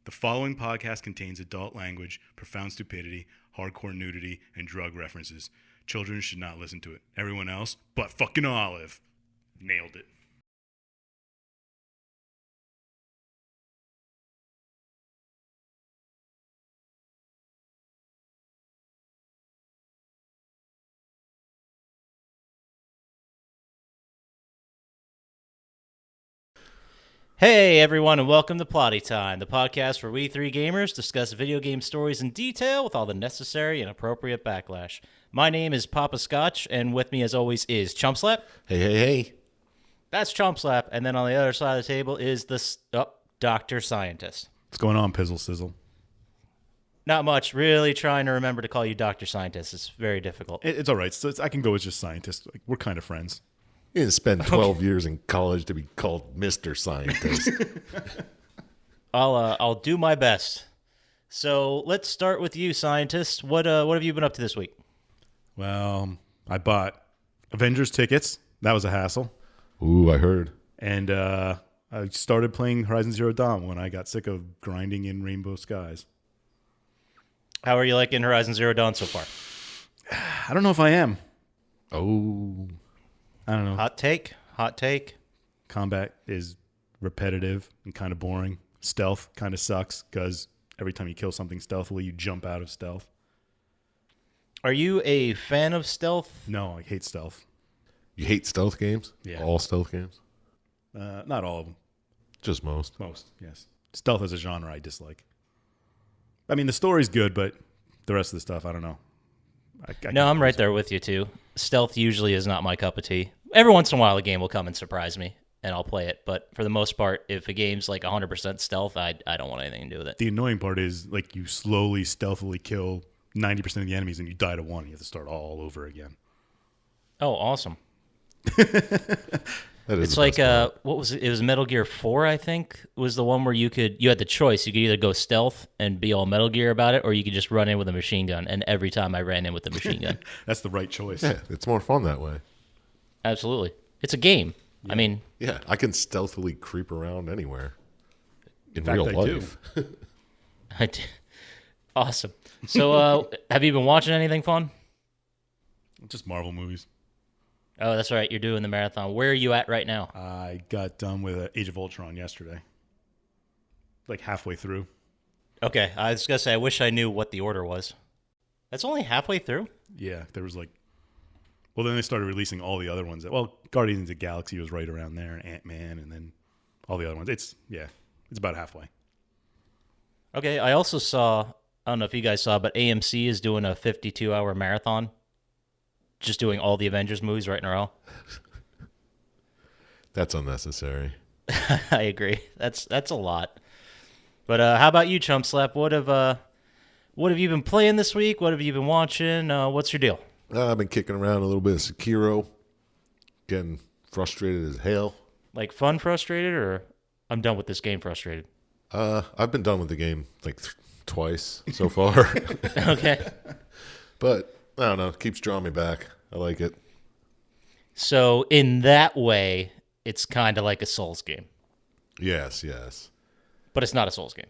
The following podcast contains adult language, profound stupidity, hardcore nudity, and drug references. Children should not listen to it. Everyone else, but fucking Olive. Nailed it. Hey everyone, and welcome to Plotty Time, the podcast where we three gamers discuss video game stories in detail with all the necessary and appropriate backlash. My name is Poppascotch, and with me as always is Chump Slap. Hey. That's Chump Slap, and then on the other side of the table is Dr. Syintist. What's going on, Pizzle Sizzle? Not much. Really trying to remember to call you Dr. Syintist. It's very difficult. It's all right. So I can go as just Scientist. Like, we're kind of friends. You didn't spend 12 years in college to be called Mr. Scientist. I'll do my best. So let's start with you, Scientist. What have you been up to this week? Well, I bought Avengers tickets. That was a hassle. Ooh, I heard. And I started playing Horizon Zero Dawn when I got sick of grinding in Rainbow Skies. How are you liking Horizon Zero Dawn so far? I don't know if I am. Oh. I don't know. Hot take. Combat is repetitive and kind of boring. Stealth kind of sucks because every time you kill something stealthily, you jump out of stealth. Are you a fan of stealth? No, I hate stealth. You hate stealth games? Yeah. All stealth games? Not all of them. Just most. Most, yes. Stealth as a genre I dislike. I mean, the story's good, but the rest of the stuff, I don't know. I'm right there with you, too. Stealth usually is not my cup of tea. Every once in a while, a game will come and surprise me, and I'll play it. But for the most part, if a game's like 100% stealth, I don't want anything to do with it. The annoying part is, like, you slowly, stealthily kill 90% of the enemies, and you die to one. You have to start all over again. Oh, awesome. It's like, what was it? It was Metal Gear 4, I think, was the one where you had the choice. You could either go stealth and be all Metal Gear about it, or you could just run in with a machine gun. And every time I ran in with the machine gun. That's the right choice. Yeah, it's more fun that way. Absolutely. It's a game. Yeah. I mean... Yeah, I can stealthily creep around anywhere. In fact, real I life. I do. Awesome. So, have you been watching anything fun? Just Marvel movies. Oh, that's right. You're doing the marathon. Where are you at right now? I got done with Age of Ultron yesterday. Like halfway through. Okay. I was going to say, I wish I knew what the order was. That's only halfway through? Yeah, there was like... Well, then they started releasing all the other ones. Well, Guardians of the Galaxy was right around there, Ant-Man, and then all the other ones. It's about halfway. Okay. I also saw, I don't know if you guys saw, but AMC is doing a 52-hour marathon. Just doing all the Avengers movies right in a row. That's unnecessary. I agree. That's a lot. But how about you, Chump Slap? What have you been playing this week? What have you been watching? What's your deal? I've been kicking around a little bit of Sekiro. Getting frustrated as hell. Like fun frustrated, or I'm done with this game frustrated? I've been done with the game like twice so far. Okay. But I don't know. It keeps drawing me back. I like it. So in that way, it's kind of like a Souls game. Yes. But it's not a Souls game.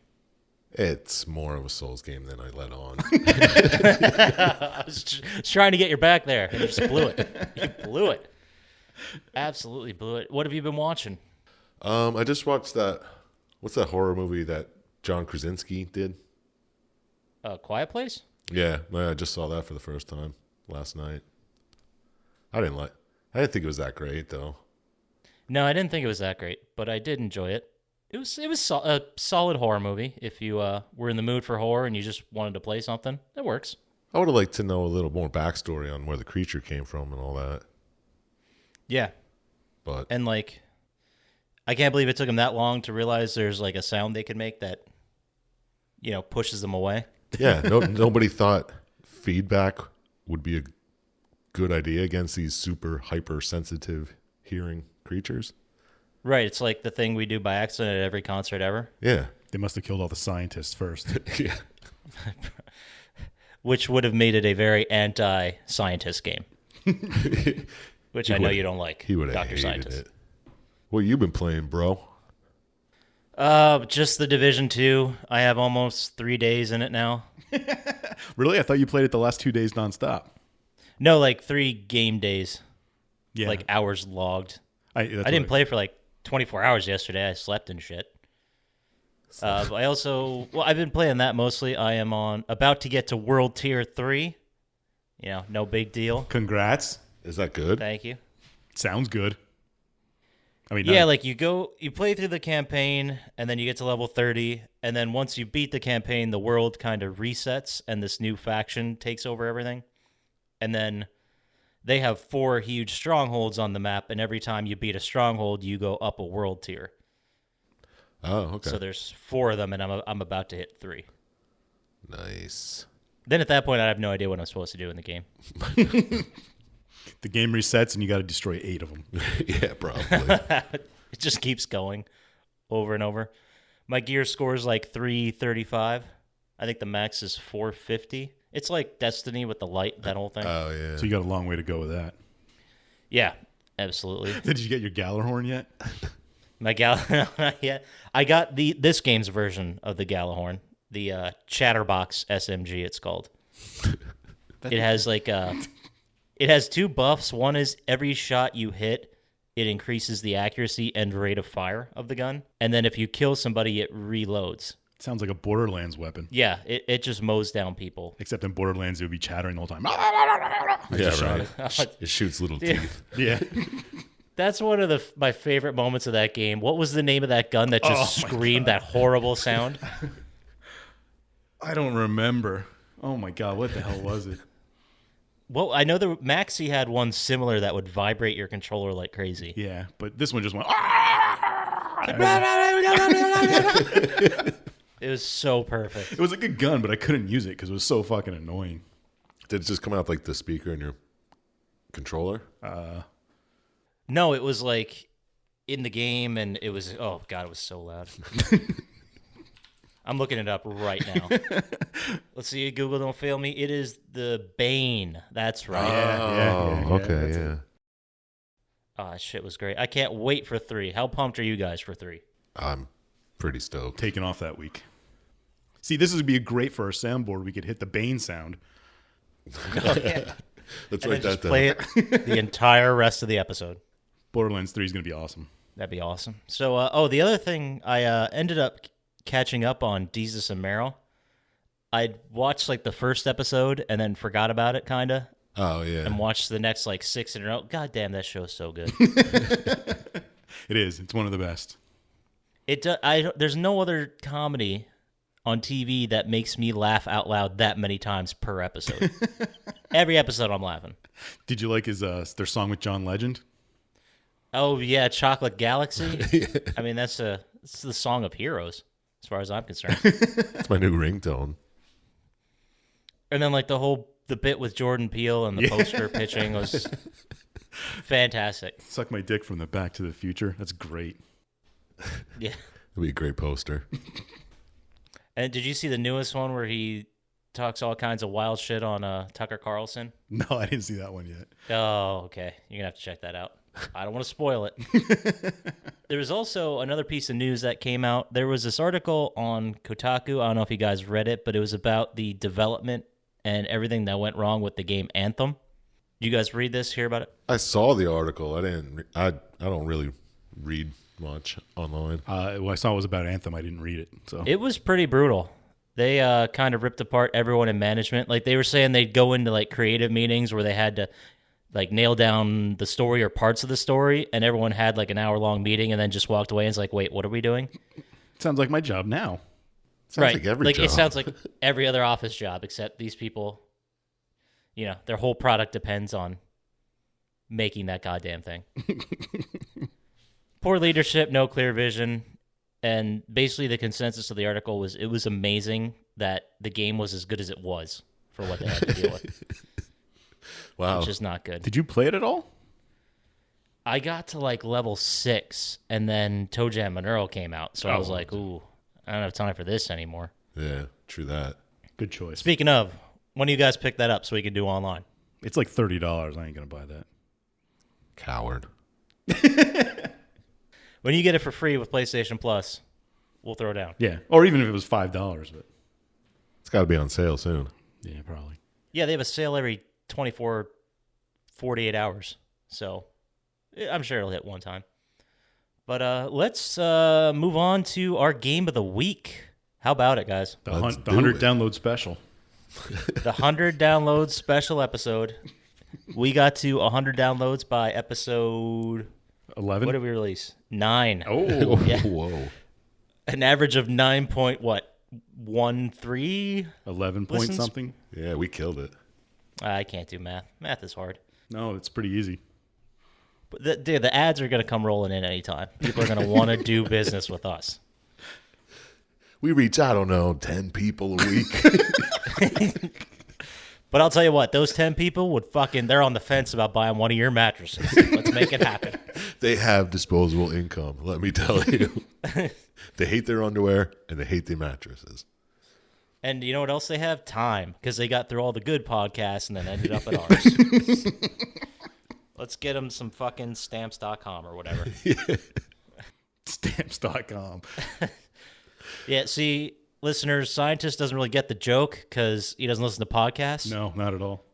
It's more of a Souls game than I let on. I was trying to get your back there, and you just blew it. You blew it. Absolutely blew it. What have you been watching? I just watched that. What's that horror movie that John Krasinski did? Quiet Place? Yeah, I just saw that for the first time last night. I didn't think it was that great though. No, I didn't think it was that great, but I did enjoy it. It was a solid horror movie. If you were in the mood for horror and you just wanted to play something, it works. I would have liked to know a little more backstory on where the creature came from and all that. Yeah. And like, I can't believe it took them that long to realize there's like a sound they could make that, pushes them away. Yeah, nobody thought feedback would be a good idea against these super hypersensitive hearing creatures. Right, it's like the thing we do by accident at every concert ever. Yeah. They must have killed all the scientists first. Yeah. Which would have made it a very anti-scientist game. Which I know you don't like, He would have Dr. hated Scientist. it. What you been playing, bro? Just the Division 2. I have almost 3 days in it now. Really? I thought you played it the last 2 days nonstop. No, like 3 game days. Yeah. Like hours logged. I that's didn't play for like 24 hours yesterday. I slept and shit. But I've been playing that mostly. I am about to get to World Tier 3. You know, no big deal. Congrats. Is that good? Thank you. Sounds good. I mean, yeah, like you play through the campaign, and then you get to level 30, and then once you beat the campaign, the world kind of resets, and this new faction takes over everything. And then they have 4 huge strongholds on the map, and every time you beat a stronghold, you go up a world tier. Oh, okay. So there's 4 of them, and I'm about to hit 3. Nice. Then at that point, I have no idea what I'm supposed to do in the game. The game resets, and you got to destroy 8 of them. Yeah, probably. It just keeps going over and over. My gear score is like 335. I think the max is 450. It's like Destiny with the light, that whole thing. Oh, yeah. So you got a long way to go with that. Yeah, absolutely. Did you get your Galahorn yet? My not yet. I got this game's version of the Galahorn, the Chatterbox SMG. It's called. It has it has 2 buffs. One is every shot you hit, it increases the accuracy and rate of fire of the gun, and then if you kill somebody, it reloads. Sounds like a Borderlands weapon. Yeah, it just mows down people. Except in Borderlands, it would be chattering the whole time. Yeah, right. It shoots little teeth. Yeah. That's one of my favorite moments of that game. What was the name of that gun that just screamed that horrible sound? I don't remember. Oh my God, what the hell was it? Well, I know the Maxi had one similar that would vibrate your controller like crazy. Yeah, but this one just went. It was so perfect. It was a good gun, but I couldn't use it because it was so fucking annoying. Did it just come out like the speaker in your controller? No, it was like in the game, and it was, oh God, it was so loud. I'm looking it up right now. Let's see, Google, don't fail me. It is the Bane. That's right. Yeah, okay, yeah. Oh, that shit was great. I can't wait for 3. How pumped are you guys for 3? I'm pretty stoked. Taking off that week. See, this would be great for our soundboard. We could hit the Bane sound. Oh, yeah. Let's And write then just that down. play it the entire rest of the episode. Borderlands 3 is going to be awesome. That'd be awesome. So, the other thing, I ended up catching up on Jesus and Meryl. I watched like the first episode and then forgot about it, kind of. Oh, yeah. And watched the next like 6 in a row. God damn, that show's so good. It is. It's one of the best. There's no other comedy on TV that makes me laugh out loud that many times per episode. Every episode I'm laughing. Did you like their song with John Legend? Oh yeah, Chocolate Galaxy. I mean, it's the song of heroes, as far as I'm concerned. It's my new ringtone. And then like the bit with Jordan Peele and the poster pitching was fantastic. Suck my dick from the Back to the Future. That's great. Yeah. It'll be a great poster. And did you see the newest one where he talks all kinds of wild shit on Tucker Carlson? No, I didn't see that one yet. Oh, okay. You're going to have to check that out. I don't want to spoil it. There was also another piece of news that came out. There was this article on Kotaku. I don't know if you guys read it, but it was about the development and everything that went wrong with the game Anthem. Did you guys read this, hear about it? I saw the article. I didn't. I don't really read much online. What I saw was about Anthem. I didn't read it. So It was pretty brutal. They kind of ripped apart everyone in management. Like they were saying they'd go into like creative meetings where they had to like nail down the story or parts of the story, and everyone had like an hour-long meeting and then just walked away and was like, wait, what are we doing? sounds like my job now. Sounds like every job. It sounds like every other office job, except these people, you know, their whole product depends on making that goddamn thing. Poor leadership, no clear vision, and basically the consensus of the article was it was amazing that the game was as good as it was for what they had to deal with. Wow. Which is not good. Did you play it at all? I got to like level 6, and then Toe Jam and Earl came out, so I was like, ooh, I don't have time for this anymore. Yeah, true that. Good choice. Speaking of, when do you guys pick that up so we can do online? It's like $30. I ain't going to buy that. Coward. When you get it for free with PlayStation Plus. we'll throw down. Yeah, or even if it was $5, but It's got to be on sale soon. yeah, probably. Yeah, they have a sale every 24, 48 hours. So I'm sure it'll hit one time. But let's move on to our game of the week. How about it, guys? The Let's 100 do it. download special. The 100 downloads special episode. We got to 100 downloads by episode... 11. What did we release? 9. Oh, Yeah. Whoa. An average of 9.13? 11 point Listens- something. Yeah, we killed it. I can't do math. Math is hard. No, it's pretty easy. But the ads are going to come rolling in anytime. People are going to want to do business with us. We reach, I don't know, 10 people a week. But I'll tell you what, those 10 people they're on the fence about buying one of your mattresses. Let's make it happen. They have disposable income, let me tell you. They hate their underwear and they hate their mattresses. And you know what else they have? Time. Because they got through all the good podcasts and then ended up at ours. Let's get them some fucking stamps.com or whatever. Stamps.com. Yeah, see, listeners, Syintist doesn't really get the joke because he doesn't listen to podcasts. No, not at all.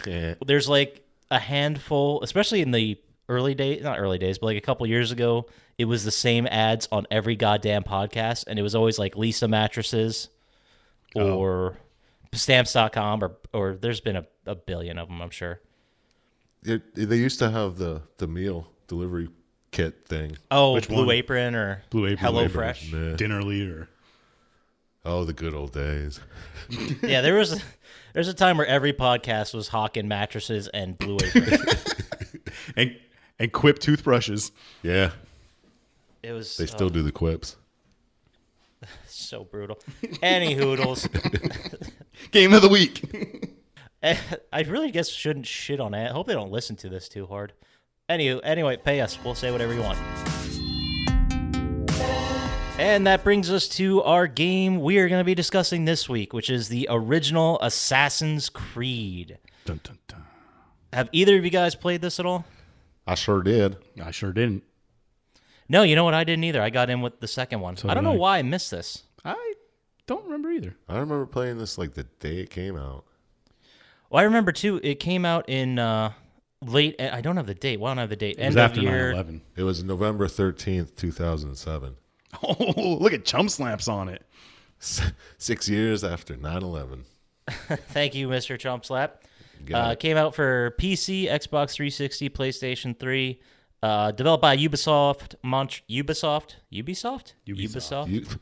Yeah. There's like a handful, especially in the early days, not early days, but like a couple years ago, it was the same ads on every goddamn podcast. And it was always like Lisa Mattresses or stamps.com or there's been a billion of them, I'm sure. They used to have the meal delivery kit thing. Oh, Which Blue one? Apron or Blue Apron. HelloFresh. Yeah. Dinnerly or... Oh, the good old days. Yeah, there's a time where every podcast was hawking mattresses and Blue Apron. and Quip toothbrushes. Yeah, It was they still do the quips. so brutal. Any hoodles. Game of the week. I really guess shouldn't shit on it. I hope they don't listen to this too hard. Anyway, pay us. We'll say whatever you want. And that brings us to our game we are going to be discussing this week, which is the original Assassin's Creed. Dun, dun, dun. Have either of you guys played this at all? I sure did. I sure didn't. No, you know what? I didn't either. I got in with the second one. So I don't did know I. why I missed this. I don't remember either. I remember playing this like the day it came out. Well, I remember, too, it came out in late... I don't have the date. Well, I don't have the date. It was End after of year. 9/11. It was November 13th, 2007. Oh, look at Chump Slaps on it. 6 years after 9/11. Thank you, Mr. Chump Slap. Got it. Came out for PC, Xbox 360, PlayStation 3. Developed by Ubisoft. Ubisoft? Ubisoft. Ubisoft?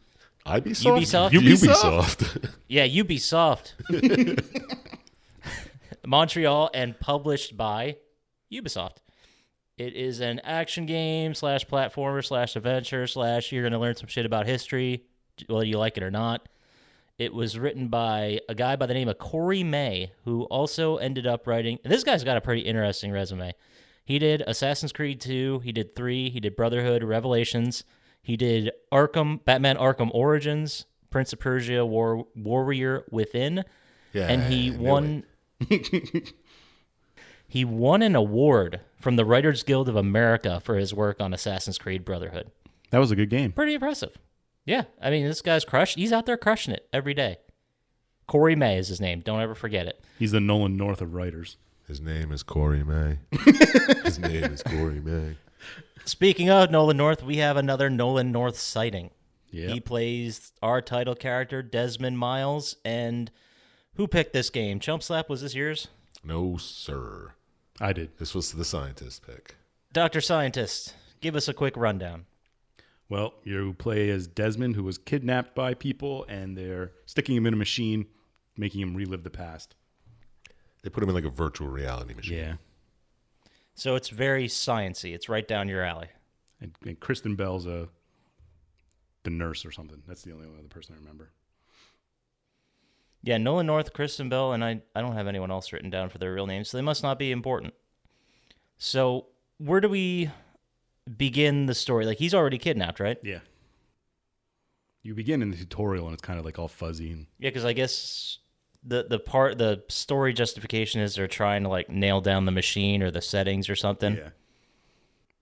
Ubisoft? Yeah, Ubisoft. Montreal and published by Ubisoft. It is an action game / platformer / adventure / you're going to learn some shit about history, whether you like it or not. It was written by a guy by the name of Corey May, who also ended up writing... This guy's got a pretty interesting resume. He did Assassin's Creed 2, he did 3, he did Brotherhood, Revelations, he did Batman Arkham Origins, Prince of Persia, Warrior Within, Yeah, and he I knew won... He won an award from the Writers Guild of America for his work on Assassin's Creed Brotherhood. That was a good game. Pretty impressive. Yeah, I mean, this guy's crushed. He's out there crushing it every day. Corey May is his name. Don't ever forget it. He's the Nolan North of writers. His name is Corey May. His name is Corey May. Speaking of Nolan North, we have another Nolan North sighting. Yeah. He plays our title character, Desmond Miles. And who picked this game? Chump Slap, was this yours? No, sir. I did. This was the Syintist pick. Dr. Syintist, give us a quick rundown. Well, you play as Desmond, who was kidnapped by people, and they're sticking him in a machine, making him relive the past. They put him in like a virtual reality machine. Yeah. So it's very science-y. It's right down your alley. And Kristen Bell's the nurse or something. That's the only other person I remember. Yeah, Nolan North, Kristen Bell, and I don't have anyone else written down for their real names, so they must not be important. So where do we begin the story? Like, he's already kidnapped, right? Yeah. You begin in the tutorial, and it's kind of like all fuzzy. And Yeah, because I guess the story justification is they're trying to, like, nail down the machine or the settings or something. yeah.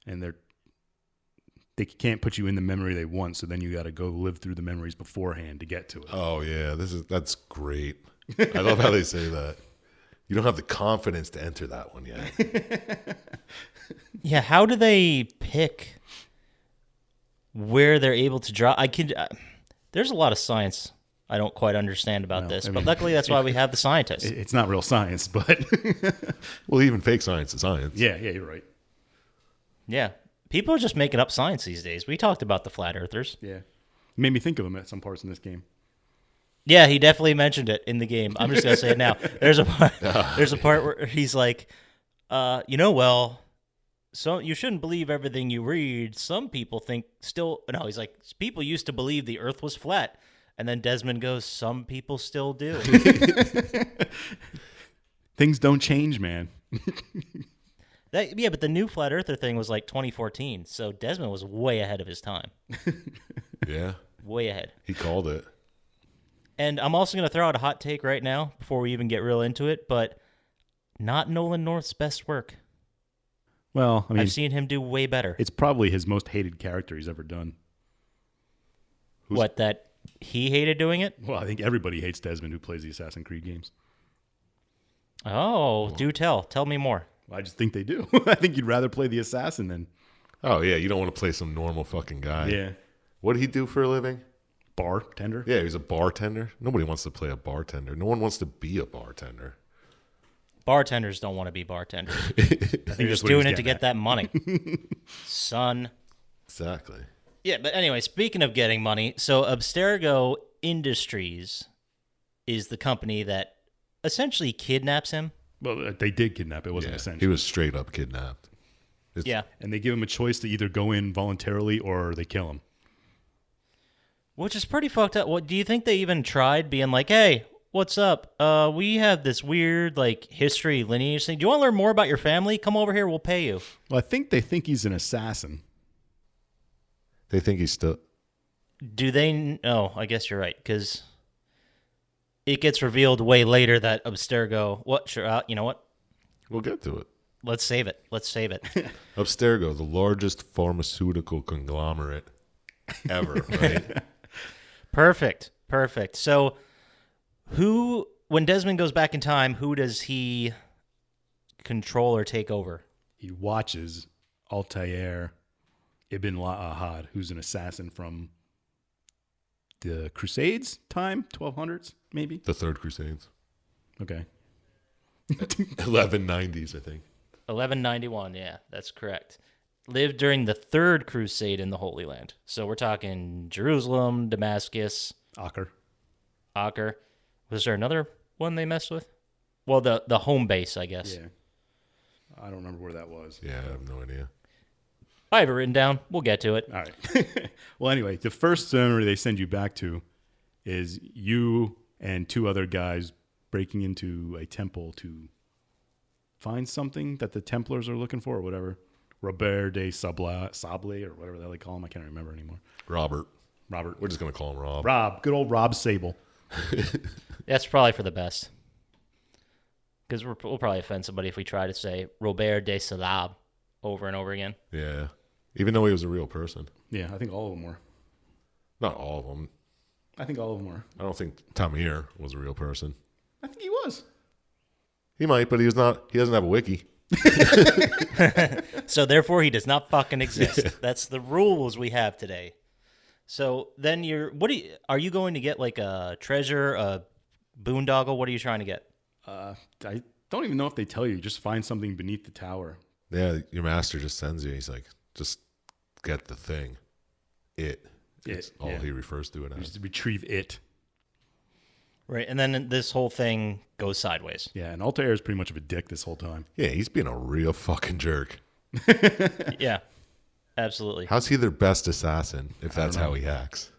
And they're they can't put you in the memory they want, so then you got to go live through the memories beforehand to get to it. Oh yeah, that's great. I love how they say that. You don't have the confidence to enter that one yet. Yeah, how do they pick where they're able to draw? There's a lot of science I don't quite understand about this, but luckily that's why we have the scientists. It's not real science, but Well, even fake science is science. yeah, you're right. Yeah, people are just making up science these days. We talked about the flat earthers. Yeah, made me think of him at some parts in this game. Yeah, he definitely mentioned it in the game. I'm just gonna say it now. There's a part where he's like, so you shouldn't believe everything you read. Some people he's like, people used to believe the earth was flat. And then Desmond goes, some people still do. Things don't change, man. But the new flat earther thing was like 2014. So Desmond was way ahead of his time. Yeah. Way ahead. He called it. And I'm also going to throw out a hot take right now before we even get real into it, but not Nolan North's best work. Well, I mean, I've seen him do way better. it's probably his most hated character he's ever done. That he hated doing it? Well, I think everybody hates Desmond who plays the Assassin's Creed games. Oh, do tell. Tell me more. Well, I just think they do. I think you'd rather play the assassin than Oh yeah, you don't want to play some normal fucking guy. What did he do for a living? bartender. Yeah, he's a bartender. Nobody wants to play a bartender. No one wants to be a bartender. Bartenders don't want to be bartenders. I They're think just that's what doing he's it to getting get at. that money. Son. Exactly. Yeah, but anyway, speaking of getting money, so Abstergo Industries is the company that essentially kidnaps him. Well, they did kidnap. It wasn't Yeah, essential. he was straight up kidnapped. Yeah. And they give him a choice to either go in voluntarily or they kill him. Which is pretty fucked up. What do you think they even tried being like, hey, what's up? We have this weird history lineage thing. Do you want to learn more about your family? Come over here, we'll pay you. Well, I think they think he's an assassin. They think he's still. Do they? Oh, I guess you're right, because it gets revealed way later that Abstergo. What? Sure. You know what? We'll get to it. Let's save it. Abstergo, the largest pharmaceutical conglomerate ever, right? Perfect. So, when Desmond goes back in time, who does he control or take over? He watches Altair Ibn Ahad, who's an assassin from the Crusades time, 1200s, maybe? The Third Crusades. Okay. 1190s, I think. 1191, yeah, that's correct. Lived during the Third Crusade in the Holy Land. So we're talking Jerusalem, Damascus, Acre. Was there another one they messed with? Well, the home base, I guess. Yeah. I don't remember where that was. Yeah, I have no idea. I have it written down. We'll get to it. All right. Well, anyway, the first memory they send you back to is you and two other guys breaking into a temple to find something that the Templars are looking for or whatever. Robert de Sable or whatever the hell they call him. I can't remember anymore. Robert. Robert. We're just going to call him Rob. Rob. Good old Rob Sable. That's probably for the best. Because we'll probably offend somebody if we try to say Robert de Salab over and over again. Yeah. Even though he was a real person. Yeah, I think all of them were. Not all of them. I think all of them were. I don't think Tamir was a real person. I think he was. He might, but he's not. He doesn't have a wiki. So therefore, he does not fucking exist. That's the rules we have today. So then are you going to get like a treasure, a boondoggle? What are you trying to get? I don't even know if they tell you. Just find something beneath the tower. Yeah, your master just sends you. He's like, just get the thing. It's all he refers to it as. Just retrieve it. Right, and then this whole thing goes sideways. Yeah, and Altair is pretty much of a dick this whole time. Yeah, he's being a real fucking jerk. Yeah, absolutely. How's he their best assassin if that's how he acts?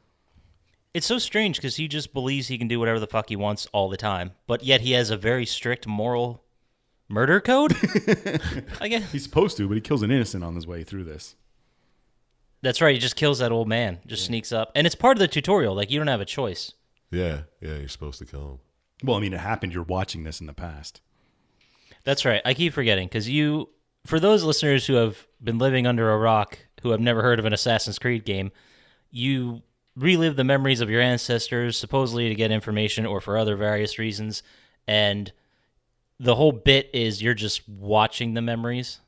It's so strange because he just believes he can do whatever the fuck he wants all the time, but yet he has a very strict moral murder code, I guess. He's supposed to, but he kills an innocent on his way through this. That's right, he just kills that old man, sneaks up. And it's part of the tutorial, like you don't have a choice. Yeah, you're supposed to kill him. Well, I mean, it happened. You're watching this in the past. That's right. I keep forgetting because for those listeners who have been living under a rock who have never heard of an Assassin's Creed game, you relive the memories of your ancestors, supposedly to get information or for other various reasons, and the whole bit is you're just watching the memories,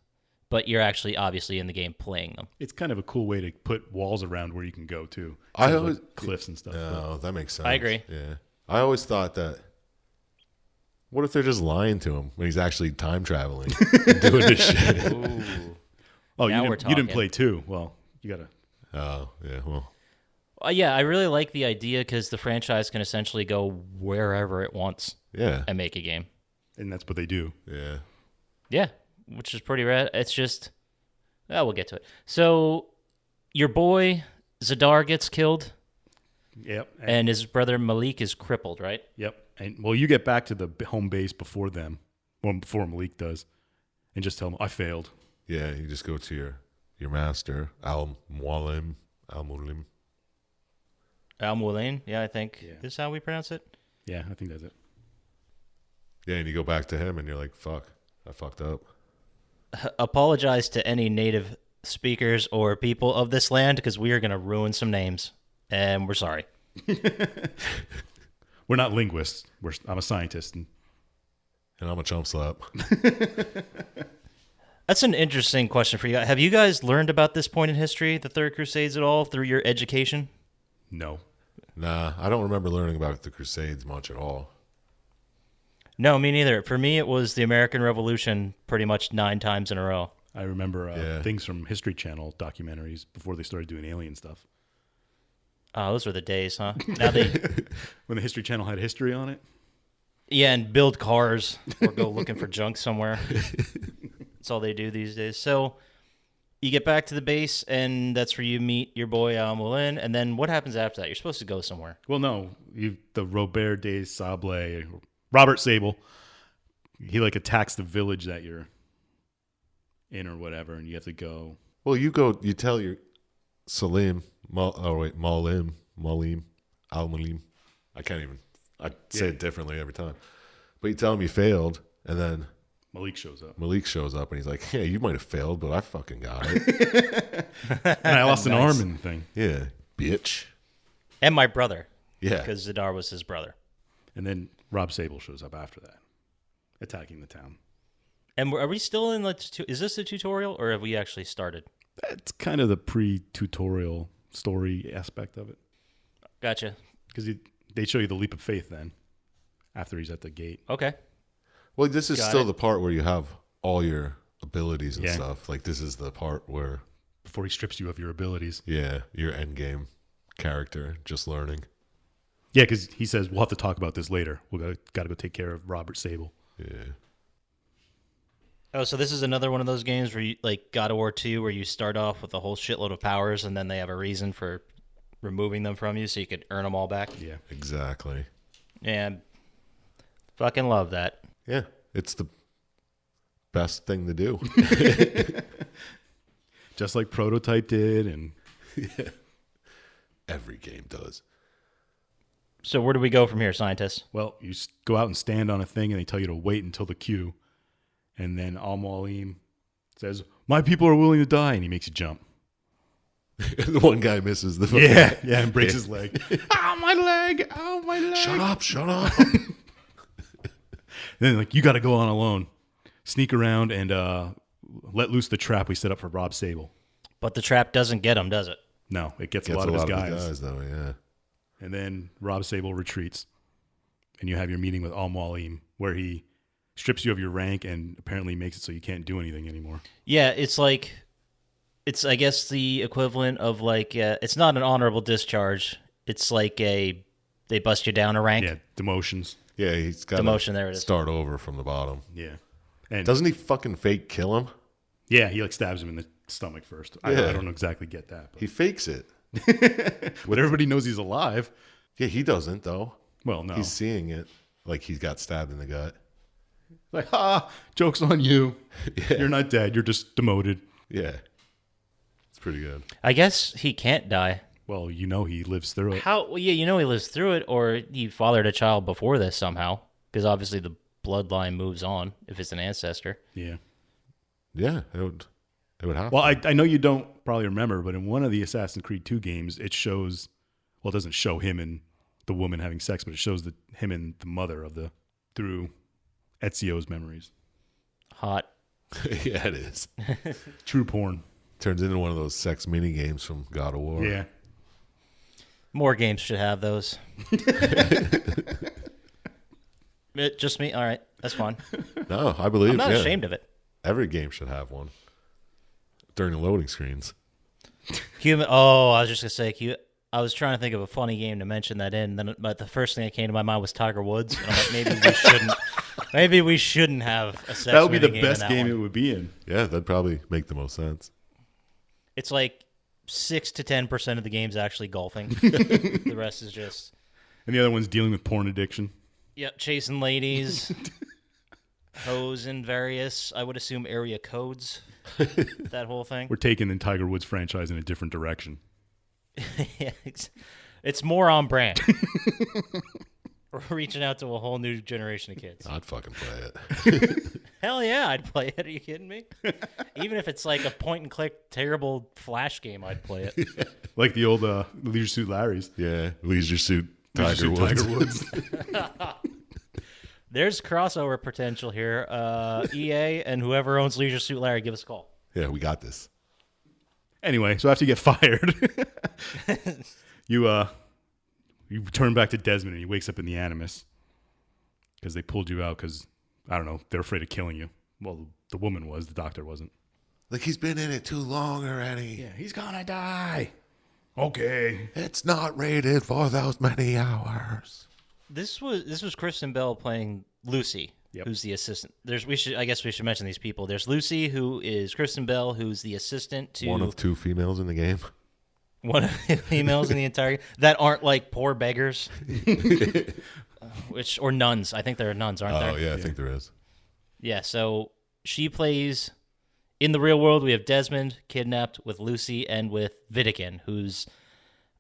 but you're actually obviously in the game playing them. It's kind of a cool way to put walls around where you can go too. I Instead of, always like, cliffs and stuff. No, that makes sense. I agree. Yeah, I always thought that. What if they're just lying to him when he's actually time traveling and doing this shit? Ooh. Oh, Now you we're didn't talking. play 2. Well, you gotta. Oh, yeah. Well, Yeah, I really like the idea because the franchise can essentially go wherever it wants yeah, and make a game. And that's what they do. yeah. Yeah, which is pretty rad. It's just, we'll get to it. So, your boy Zadar gets killed, Yep. and his brother Malik is crippled, right? Yep. And well, you get back to the home base before them, well, before Malik does, and just tell them I failed. Yeah, you just go to your master, Al-Mualim. Al-Mulain, yeah, I think Yeah. is how we pronounce it. Yeah, I think that's it. Yeah, and you go back to him, and you're like, "Fuck, I fucked up." Apologize to any native speakers or people of this land because we are going to ruin some names, and we're sorry. We're not linguists. I'm a scientist. And And I'm a chump slap. That's an interesting question for you. Have you guys learned about this point in history, the Third Crusades, at all through your education? no. Nah, I don't remember learning about the Crusades much at all. No, me neither. For me, it was the American Revolution pretty much 9 times in a row. I remember Yeah. things from History Channel documentaries before they started doing alien stuff. Oh, those were the days, huh? Now they, When the History Channel had history on it. yeah, and build cars or go looking for junk somewhere. That's all they do these days. So you get back to the base, and that's where you meet your boy Al-Mulin. And then what happens after that? You're supposed to go somewhere. Well, no, the Robert de Sable, Robert Sable, he like attacks the village that you're in or whatever, and you have to go. Well, you tell your Malim, Al-Mulim. I say it differently every time. But you tell him you failed, and then Malik shows up, Malik shows up, and he's like, "Yeah, you might have failed, but I fucking got it." and I lost an Nice. arm in the thing. Yeah, bitch. And my brother, Yeah. because Zadar was his brother. And then Rob Sable shows up after that, attacking the town. And are we still in is this a tutorial, or have we actually started? That's kind of the pre-tutorial story aspect of it, Gotcha. because they show you the leap of faith then, after he's at the gate. Okay. Well, this is Got still it. the part where you have all your abilities and Yeah. stuff. Like, this is the part where, Before he strips you of your abilities. yeah, your end game character just learning. Yeah, because he says, we'll have to talk about this later. Got to go take care of Robert Sable. Yeah. Oh, so this is another one of those games where you, like God of War 2, where you start off with a whole shitload of powers, and then they have a reason for removing them from you so you could earn them all back. Yeah. Exactly. And fucking love that. Yeah, it's the best thing to do. Just like Prototype did. And Every game does. So where do we go from here, scientists? well, you go out and stand on a thing, and they tell you to wait until the queue. And then Al-Mualim says, my people are willing to die. And he makes you jump. The one guy misses the Yeah, and breaks his leg. Ow, my leg. Ow, my leg. Shut up. And then, like, you got to go on alone. Sneak around and let loose the trap we set up for Rob Sable. But the trap doesn't get him, does it? No, it gets Gets a lot of his the guys. guys, though, yeah. And then Rob Sable retreats. And you have your meeting with Al-Mualim, where he strips you of your rank and apparently makes it so you can't do anything anymore. Yeah, it's I guess the equivalent of it's not an honorable discharge. It's like they bust you down a rank. Yeah, demotions. Yeah, he's got Demotion, there it is. Start over from the bottom. Yeah. And Doesn't he fucking fake kill him? yeah, he like stabs him in the stomach first. I Yeah. don't exactly get that. He fakes it. But everybody knows he's alive. Yeah, he doesn't, though. Well, no. He's seeing it like he's got stabbed in the gut. Like, joke's on you. Yeah. You're not dead. You're just demoted. Yeah. It's pretty good. I guess he can't die. Well, you know he lives through it. How? Well, yeah, he lives through it, or he fathered a child before this somehow, because obviously the bloodline moves on if it's an ancestor. Yeah. Yeah, it would It would have Well, to. I know you don't probably remember, but in one of the Assassin's Creed 2 games, it shows, well, it doesn't show him and the woman having sex, but it shows him and the mother through Ezio's memories. Hot. Yeah, it is. True porn. Turns into one of those sex mini games from God of War. Yeah. More games should have those. Just me? All right. That's fine. No, I believe I'm not ashamed of it. Every game should have one during the loading screens. I was just going to say, I was trying to think of a funny game to mention that but the first thing that came to my mind was Tiger Woods. And I'm like, maybe we shouldn't have a sex That would be the minigame in best that game one. it would be in. Yeah, that'd probably make the most sense. It's like 6 to 10% of the game's actually golfing. The rest is just And the other one's dealing with porn addiction. chasing ladies, hoes in various, I would assume, area codes. That whole thing. We're taking the Tiger Woods franchise in a different direction. Yeah, it's more on brand. We're reaching out to a whole new generation of kids. I'd fucking play it. Hell yeah, I'd play it. Are you kidding me? Even if it's like a point-and-click terrible Flash game, I'd play it. Like the old Leisure Suit Larry's. Yeah, Leisure Suit Leisure Tiger Suit Woods. Tiger Woods. There's crossover potential here. EA and whoever owns Leisure Suit Larry, give us a call. Yeah, we got this. Anyway, so after you get fired, you turn back to Desmond and he wakes up in the Animus because they pulled you out because, I don't know, they're afraid of killing you. Well, the woman was, the doctor wasn't. Like, he's been in it too long already. Yeah, he's gonna die. Okay. It's not rated for those many hours. This was Kristen Bell playing Lucy, who's the assistant. I guess we should mention these people. There's Lucy, who is Kristen Bell, who's the assistant to One of two females in the game. one of the females in the entire that aren't like poor beggars, or nuns. I think there are nuns, aren't there? Oh, yeah, I think there is. Yeah. So she plays in the real world. We have Desmond kidnapped with Lucy and with Vidican, who's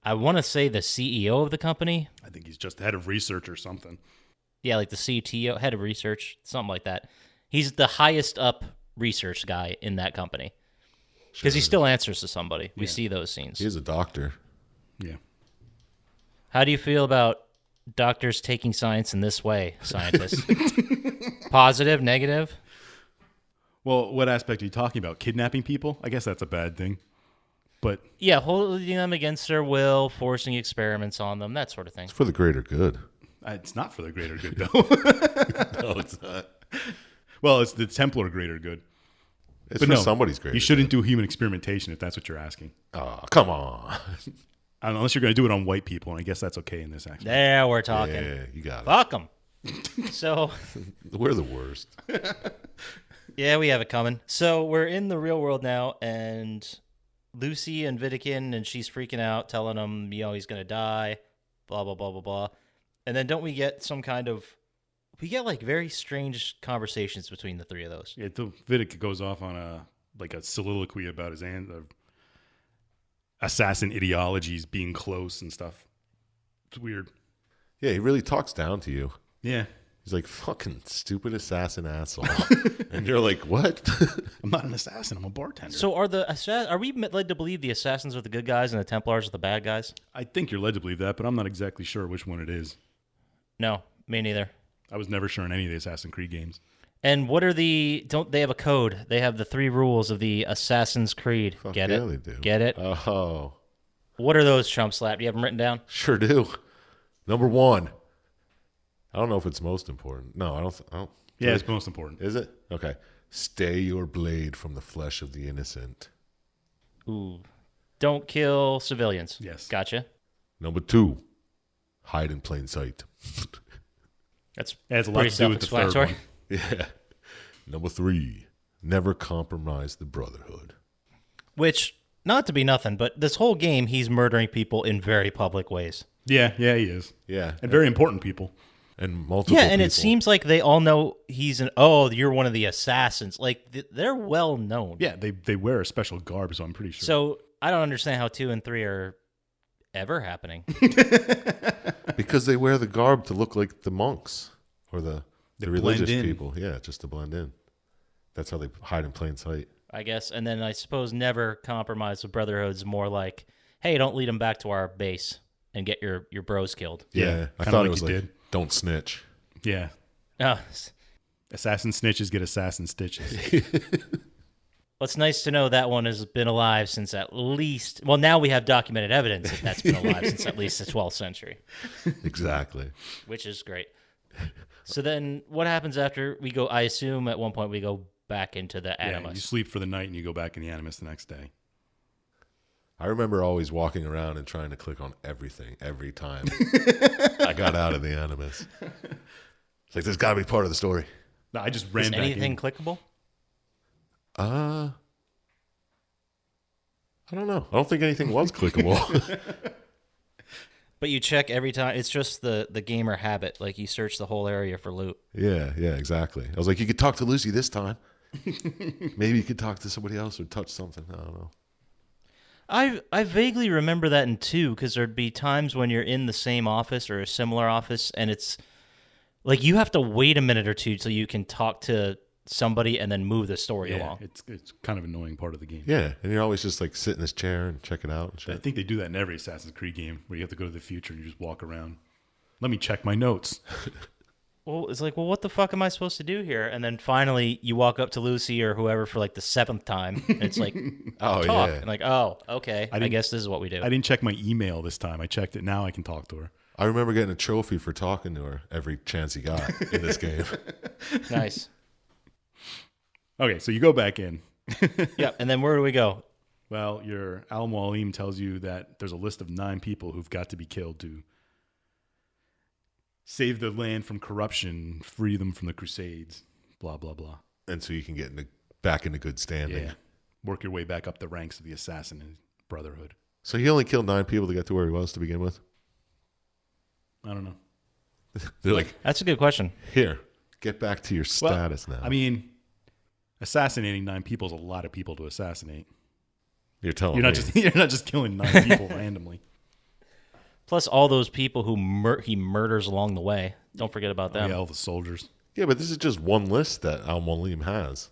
I want to say the CEO of the company. I think he's just head of research or something. Yeah, like the CTO, head of research, something like that. He's the highest up research guy in that company because he still answers to somebody. We see those scenes. He's a doctor. Yeah. How do you feel about doctors taking science in this way, scientists? Positive, negative? Well, what aspect are you talking about? Kidnapping people? I guess that's a bad thing. But Yeah, holding them against their will, forcing experiments on them, that sort of thing. It's for the greater good. it's not for the greater good, though. No, it's not. Well, it's the Templar greater good. It's But for no, somebody's greater You shouldn't do human experimentation if that's what you're asking. good. Oh, come on. Unless you're going to do it on white people, and I guess that's okay in this action. There, we're talking. Yeah, you got it. Fuck them. So, We're the worst. yeah, we have it coming. So we're in the real world now, and Lucy and Vidican, and she's freaking out, telling him, he's going to die, blah, blah, blah, blah, blah. And then don't we get we get like very strange conversations between the three of those. Yeah, Vidic goes off on a soliloquy about his assassin ideologies being close and stuff. It's weird. Yeah, he really talks down to you. Yeah. He's like, fucking stupid assassin asshole. And you're like, what? I'm not an assassin. I'm a bartender. So are we led to believe the assassins are the good guys and the Templars are the bad guys? I think you're led to believe that, but I'm not exactly sure which one it is. No, me neither. I was never sure in any of the Assassin's Creed games. And what are don't they have a code? They have the 3 rules of the Assassin's Creed. Fuck Get yeah, it? they do. Get it? Oh, What are those, Chump Slap? Do you have them written down? sure do. Number 1. I don't know if it's most important. No, I don't. Yeah, it's most important. Is it? Okay. Stay your blade from the flesh of the innocent. Ooh. Don't kill civilians. Yes. Gotcha. Number 2. Hide in plain sight. That's It has a lot pretty to do with the third self-explanatory. one. Yeah. Number 3. Never compromise the brotherhood. Which, not to be nothing, but this whole game, he's murdering people in very public ways. Yeah, he is. Yeah. And very important people. And multiple Yeah, and people. it seems like they all know you're one of the assassins. Like, they're well known. Yeah, they wear a special garb, so I'm pretty sure. So, I don't understand how 2 and 3 are ever happening. Because they wear the garb to look like the monks or the They religious blend in. people. Yeah, just to blend in. That's how they hide in plain sight. I guess. And then I suppose never compromise with Brotherhood's more like, hey, don't lead them back to our base and get your bros killed. Yeah, I kinda thought like it was you like, did. don't snitch. Yeah. Oh, Assassin snitches get assassin stitches. well, it's nice to know that one has been alive since at least, well, now we have documented evidence that that's been alive since at least the 12th century, Exactly. which is great. So then what happens after we go, I assume at one point we go back into the Yeah, Animus. you sleep for the night and you go back in the Animus the next day. I remember always walking around and trying to click on everything every time I got out of the Animus. It's like, there's got to be part of the story. No, I just ran Is back anything in. clickable? I don't know. I don't think anything was clickable. But you check every time. It's just the gamer habit. Like you search the whole area for loot. Yeah, exactly. I was like, you could talk to Lucy this time. Maybe you could talk to somebody else or touch something. I don't know. I vaguely remember that in 2 because there'd be times when you're in the same office or a similar office and it's like you have to wait a minute or two till you can talk to somebody and then move the story Yeah, along. it's kind of an annoying part of the game. Yeah, and you're always just like sit in this chair and check it out and I shit. think they do that in every Assassin's Creed game where you have to go to the future and you just walk around. Let me check my notes. Well, it's like, well, what the fuck am I supposed to do here? And then finally you walk up to Lucy or whoever for like the 7th time and it's like, Oh, talk. yeah. And like, oh, okay. I didn't- guess this is what we do. I didn't check my email this time. I checked it. Now I can talk to her. I remember getting a trophy for talking to her every chance he got in this game. Nice. Okay, so you go back in. Yeah. And then where do we go? Well, your Al Mualim tells you that there's a list of 9 people who've got to be killed to save the land from corruption, free them from the Crusades, blah, blah, blah. And so you can get back into good standing. Yeah. Work your way back up the ranks of the Assassin Brotherhood. So he only killed 9 people to get to where he was to begin with? I don't know. They're like, That's a good question. here, get back to your Well, status now. I mean, assassinating 9 people is a lot of people to assassinate. you're telling You're me. you're not just killing 9 people randomly. Plus all those people who he murders along the way. Don't forget about them. Yeah, all the soldiers. Yeah, but this is just one list that Al Mualim has.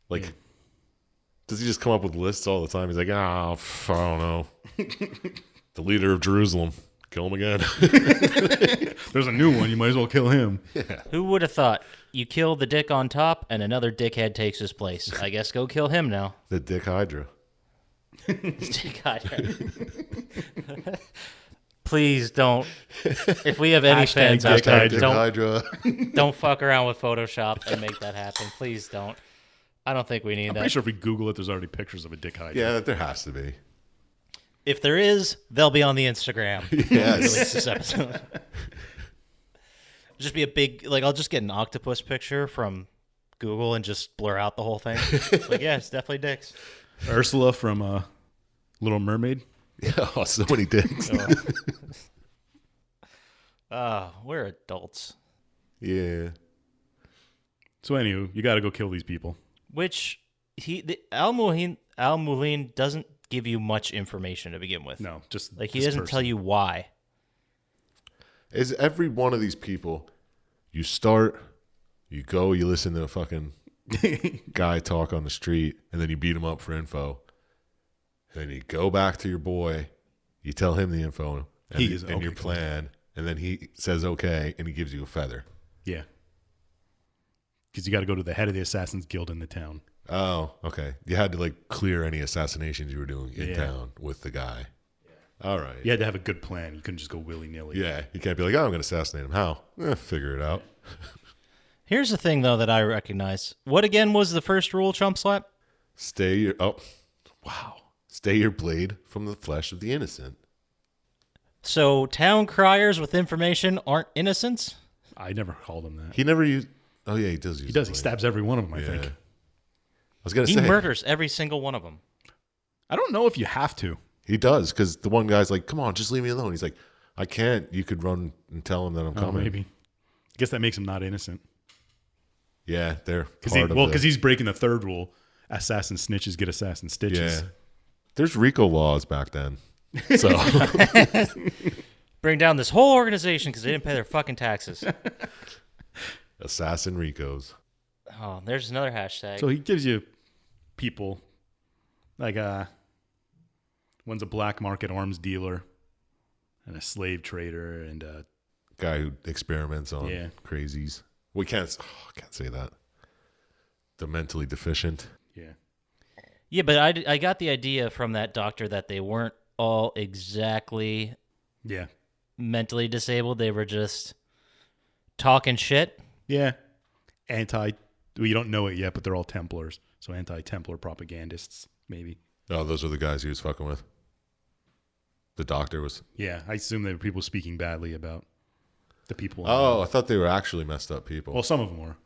Like, Yeah. does he just come up with lists all the time? He's like, I don't know. The leader of Jerusalem. Kill him again. There's a new one. You might as well kill him. Who would have thought? You kill the dick on top and another dickhead takes his place. I guess go kill him now. The Dick Hydra. Dick Hydra. Please don't. If we have any Hashtag fans out Dick there, Hydra. Dick don't Hydra. don't fuck around with Photoshop and make that happen. Please don't. I don't think we need I'm that. pretty sure if we Google it, there's already pictures of a dick hydra. Yeah, there has to be. If there is, they'll be on the Instagram. Yes. Release this episode. Just be a big, like, I'll just get an octopus picture from Google and just blur out the whole thing. It's like, yeah, it's definitely dicks. Ursula from Little Mermaid. Yeah, oh, so many dicks. We're adults. Yeah. So anywho, you got to go kill these people. Which Al Mualim doesn't give you much information to begin with. No, just Like, he this doesn't person. tell you why. Is every one of these people, you start, you go, you listen to a fucking guy talk on the street, and then you beat him up for info. And then you go back to your boy, you tell him the info and, He is and okay your with plan, and then he says okay, and he gives you a feather. Yeah. Because you got to go to the head of the Assassin's Guild in the town. Oh, okay. You had to like clear any assassinations you were doing in Yeah. town with the guy. All right. You had to have a good plan. You couldn't just go willy-nilly. Yeah. You can't be like, oh, I'm going to assassinate him. How? Figure it out. Here's the thing, though, that I recognize. What again was the first rule, Chump Slap? Stay your blade from the flesh of the innocent. So town criers with information aren't innocents? I never called him that. He never used. Oh yeah, he does use. He does. the He blade. stabs every one of them, I Yeah. think. I was gonna He say murders every single one of them. I don't know if you have to. he does because the one guy's like, "Come on, just leave me alone." He's like, "I can't." You could run and tell him that I'm Oh, coming. maybe. I guess that makes him not innocent. Yeah, they're Because he's breaking the third rule. Assassin snitches get assassin stitches. yeah. There's RICO laws back then, so Bring down this whole organization because they didn't pay their fucking taxes. assassin RICOs. Oh, there's another hashtag. So he gives you people Like one's a black market arms dealer and a slave trader and Guy who experiments on Yeah. crazies. We can't say that. The mentally deficient. yeah. Yeah, but I got the idea from that doctor that they weren't all exactly Yeah. mentally disabled. They were just talking shit. Yeah. You don't know it yet, but they're all Templars. So anti-Templar propagandists, maybe. Oh, those are the guys he was fucking with. The doctor was. Yeah, I assume they were people speaking badly about the people. Oh, I thought they were actually messed up people. Well, some of them were.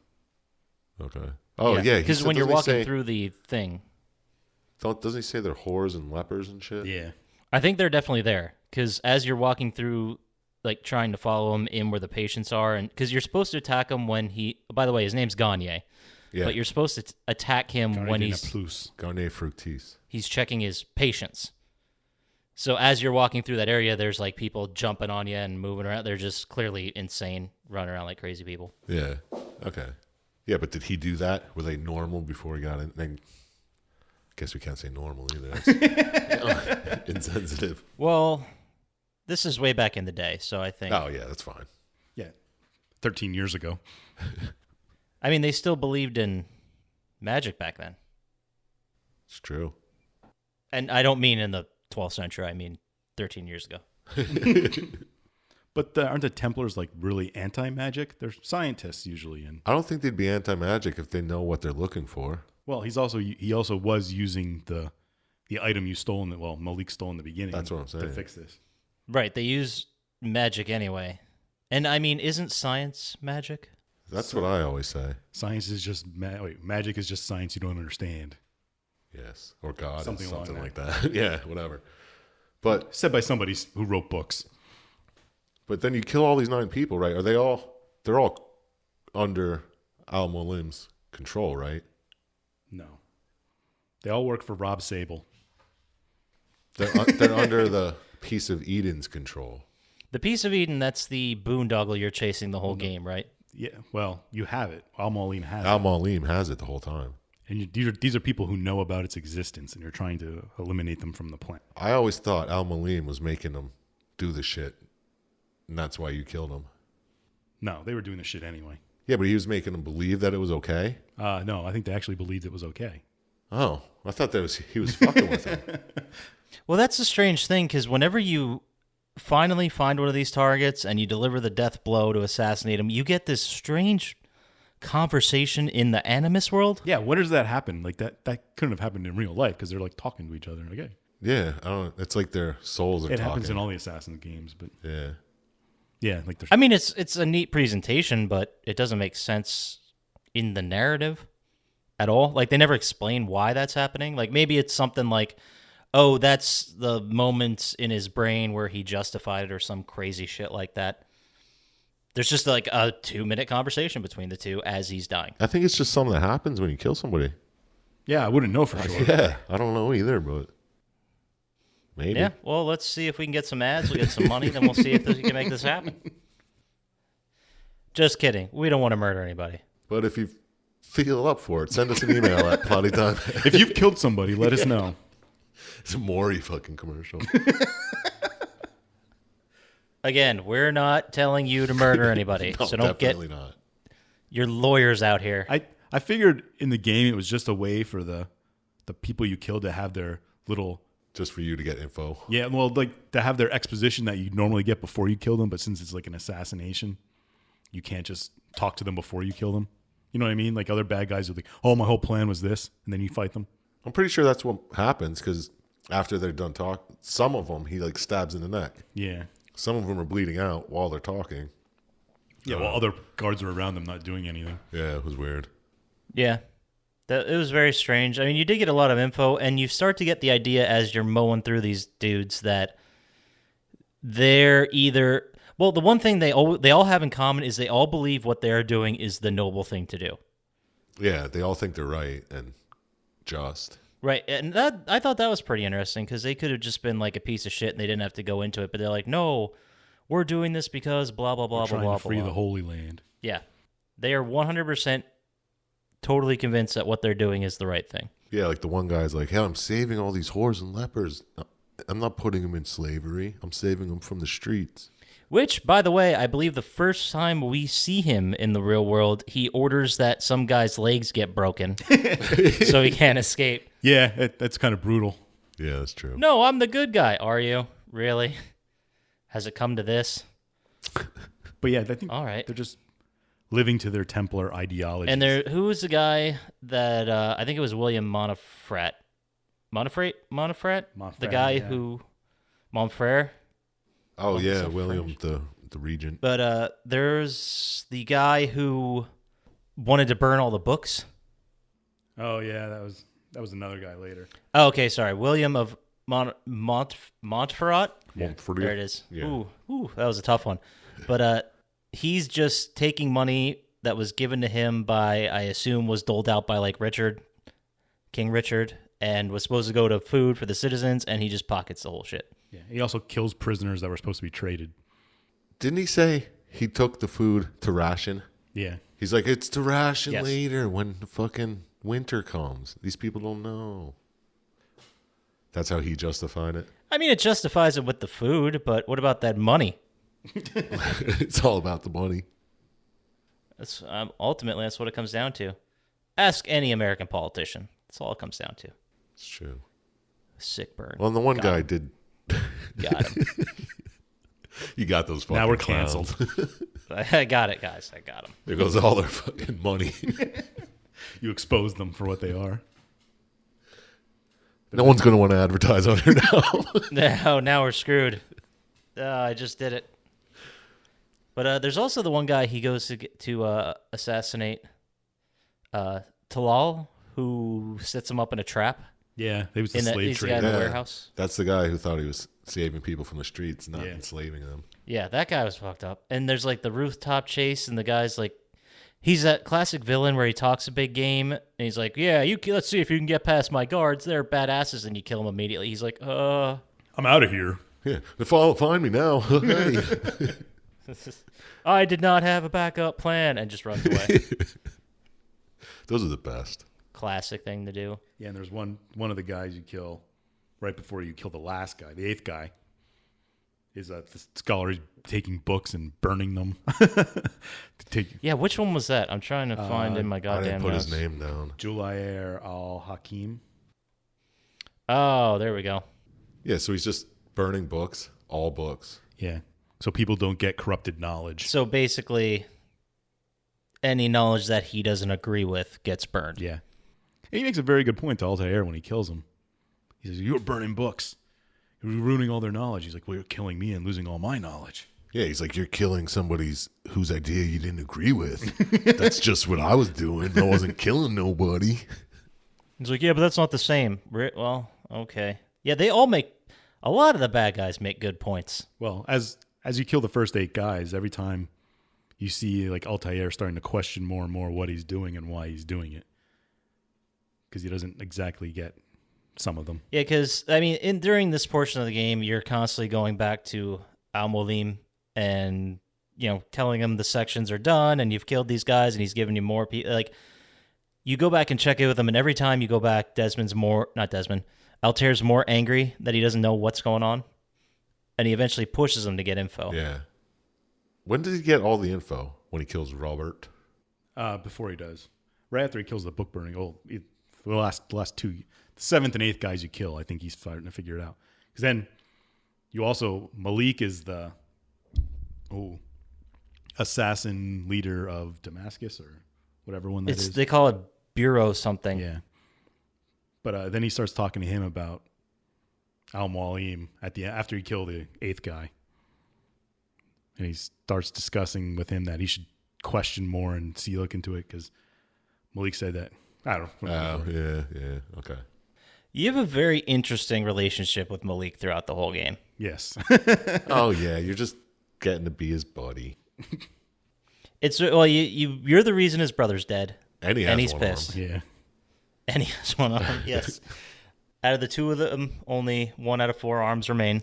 Okay. Oh, yeah. Because when you're walking through the thing, doesn't he say they're whores and lepers and shit? Yeah. I think they're definitely there. Because as you're walking through, like trying to follow him in where the patients are, and because you're supposed to attack him when he. By the way, his name's Gagne. Yeah. But you're supposed to attack him when he's Garnier Fructis. he's checking his patients. So as you're walking through that area, there's like people jumping on you and moving around. They're just clearly insane, running around like crazy people. Yeah. Okay. Yeah, but did he do that? Were they normal before he got in? I guess we can't say normal either. That's insensitive. Well, this is way back in the day, so I think. Oh, yeah, that's fine. Yeah. 13 years ago. I mean, they still believed in magic back then. It's true. And I don't mean in the 12th century. I mean 13 years ago. But aren't the Templars like really anti-magic? They're scientists usually, and I don't think they'd be anti-magic if they know what they're looking for. well, he also was using the item you stole Malik stole in the beginning. That's what I'm saying. To fix this. Right. They use magic anyway. And I mean, isn't science magic? That's what I always say. Science is just magic is just science you don't understand. Yes. Or God. Something Something along like that. Yeah, whatever. But Said by somebody who wrote books. then you kill all these 9 people, right? They're all under Al-Mualim's control, right? No, they all work for Rob Sable. They're under the Piece of Eden's control. The Piece of Eden, that's the boondoggle you're chasing the whole game, right? Yeah, well, you have it. Al-Mualim has it. Al-Mualim has it the whole time. And these are people who know about its existence, and you're trying to eliminate them from the planet. I always thought Al-Mualim was making them do the shit, and that's why you killed him. No, they were doing this shit anyway. Yeah, but he was making them believe that it was okay? No, I think they actually believed it was okay. Oh, I thought he was fucking with them. Well, that's a strange thing, because whenever you finally find one of these targets and you deliver the death blow to assassinate him, you get this strange conversation in the Animus world. Yeah, when does that happen? Like that couldn't have happened in real life because they're like talking to each other. Like, hey. Yeah, I don't. It's like their souls are It talking. happens in all the Assassin games, but Yeah. like there's I mean, it's a neat presentation, but it doesn't make sense in the narrative at all. Like, they never explain why that's happening. Like, maybe it's something like, oh, that's the moment in his brain where he justified it or some crazy shit like that. There's just like a 2-minute conversation between the two as he's dying. I think it's just something that happens when you kill somebody. yeah, I wouldn't know for sure. Yeah, I don't know either, but maybe. Yeah, well, let's see if we can get some ads, we'll get some money, then we'll see if we can make this happen. Just kidding. We don't want to murder anybody. But if you feel up for it, send us an email at plottytime. If you've killed somebody, let us know. It's a Maury fucking commercial. Again, we're not telling you to murder anybody, No, so don't get definitely not. your lawyers out here. I figured in the game it was just a way for the people you killed to have their little Just for you to get info. like to have their exposition that you normally get before you kill them, but since it's like an assassination, you can't just talk to them before you kill them. You know what I mean? Like other bad guys are like, oh, my whole plan was this, and then you fight them. I'm pretty sure that's what happens because after they're done talking, some of them he like stabs in the neck. Yeah. Some of them are bleeding out while they're talking. Yeah, while other guards are around them not doing anything. Yeah, it was weird. Yeah. It was very strange. I mean, you did get a lot of info, and you start to get the idea as you're mowing through these dudes that they're either... Well, the one thing they all have in common is they all believe what they're doing is the noble thing to do. Yeah, they all think they're right and just. Right, and I thought that was pretty interesting, because they could have just been like a piece of shit and they didn't have to go into it, but they're like, no, we're doing this because blah, blah, blah, We're blah, trying blah, to free blah. the Holy Land. Yeah. They are 100% totally convinced that what they're doing is the right thing. Yeah, like the one guy's like, hey, I'm saving all these whores and lepers. I'm not putting them in slavery. I'm saving them from the streets. Which, by the way, I believe the first time we see him in the real world, he orders that some guy's legs get broken so he can't escape. Yeah, that's kind of brutal. Yeah, that's true. No, I'm the good guy. Are you? Really? Has it come to this? But yeah, I think All right. they're just living to their Templar ideology. And who was the guy that, I think it was William Montefrat. Montefrat? The guy who... Montfrere? Oh, Well, yeah, so William, the regent. But there's the guy who wanted to burn all the books. Oh yeah, that was another guy later. Oh, okay, sorry. William of Montferrat. Montfort. There it is. Yeah. Ooh, that was a tough one. But he's just taking money that was given to him by, I assume, was doled out by like King Richard, and was supposed to go to food for the citizens, and he just pockets the whole shit. Yeah, he also kills prisoners that were supposed to be traded. Didn't he say he took the food to ration? Yeah. He's like, it's to ration Yes. later when the fucking winter comes. These people don't know. That's how he justified it. I mean, it justifies it with the food, but what about that money? It's all about the money. That's ultimately that's what it comes down to. Ask any American politician. That's all it comes down to. It's true. Sick burn. Well, and the one Got guy him. did. Got him. You got those fucking Now we're clowns. canceled. I got it, guys. I got him. There goes all their fucking money. You expose them for what they are. No one's going to want to advertise on her now. No, now we're screwed. I just did it. But there's also the one guy he goes to assassinate Talal, who sets him up in a trap. Yeah, they was the He's slave the guy in trade. the warehouse. That's the guy who thought he was saving people from the streets, not Yeah. enslaving them. Yeah, that guy was fucked up. And there's like the rooftop chase, and the guy's like, he's that classic villain where he talks a big game, and he's like, "Yeah, let's see if you can get past my guards. They're badasses," and you kill him immediately. He's like, I'm out of here. Yeah, find me now. Hey. I did not have a backup plan," and just runs away. Those are the best. Classic thing to do. Yeah, and there's one of the guys you kill right before you kill the last guy, the 8th guy. Is the scholar is taking books and burning them. Yeah, which one was that? I'm trying to find in my I goddamn didn't put notes. his name down. Julair al-Hakim. Oh, there we go. Yeah, so he's just burning books, all books. Yeah, so people don't get corrupted knowledge. So basically, any knowledge that he doesn't agree with gets burned. Yeah. And he makes a very good point to Altair when he kills him. He says, "You were burning books. You're ruining all their knowledge." He's like, "Well, you're killing me and losing all my knowledge." Yeah, he's like, you're killing somebody's whose idea you didn't agree with. That's just what I was doing. I wasn't killing nobody. He's like, "Yeah, but that's not the same." Well, okay. Yeah, they all make, a lot of the bad guys make good points. Well, as you kill the first 8 guys, every time you see like Altair starting to question more and more what he's doing and why he's doing it. Because he doesn't exactly get some of them. Yeah, because, I mean, during this portion of the game, you're constantly going back to Al-Mulim and, telling him the sections are done and you've killed these guys and he's giving you more people. Like, you go back and check in with him, and every time you go back, Altair's more angry that he doesn't know what's going on, and he eventually pushes him to get info. Yeah. When did he get all the info? When he kills Robert? Before he does. Right after he kills the book burning. The last 2, the 7th and 8th guys you kill, I think he's starting to figure it out. Because then you also, Malik is the assassin leader of Damascus or whatever one that is. They call it Bureau something. Yeah. But then he starts talking to him about Al-Mualim after he killed the 8th guy. And he starts discussing with him that he should question more and look into it because Malik said that. I don't know. Oh, yeah, okay. You have a very interesting relationship with Malik throughout the whole game. Yes. Oh, yeah, you're just getting to be his buddy. You're the reason his brother's dead. And he has he's one pissed. arm. Yeah. And he has one arm, yes. Out of the 2 of them, only 1 out of 4 arms remain.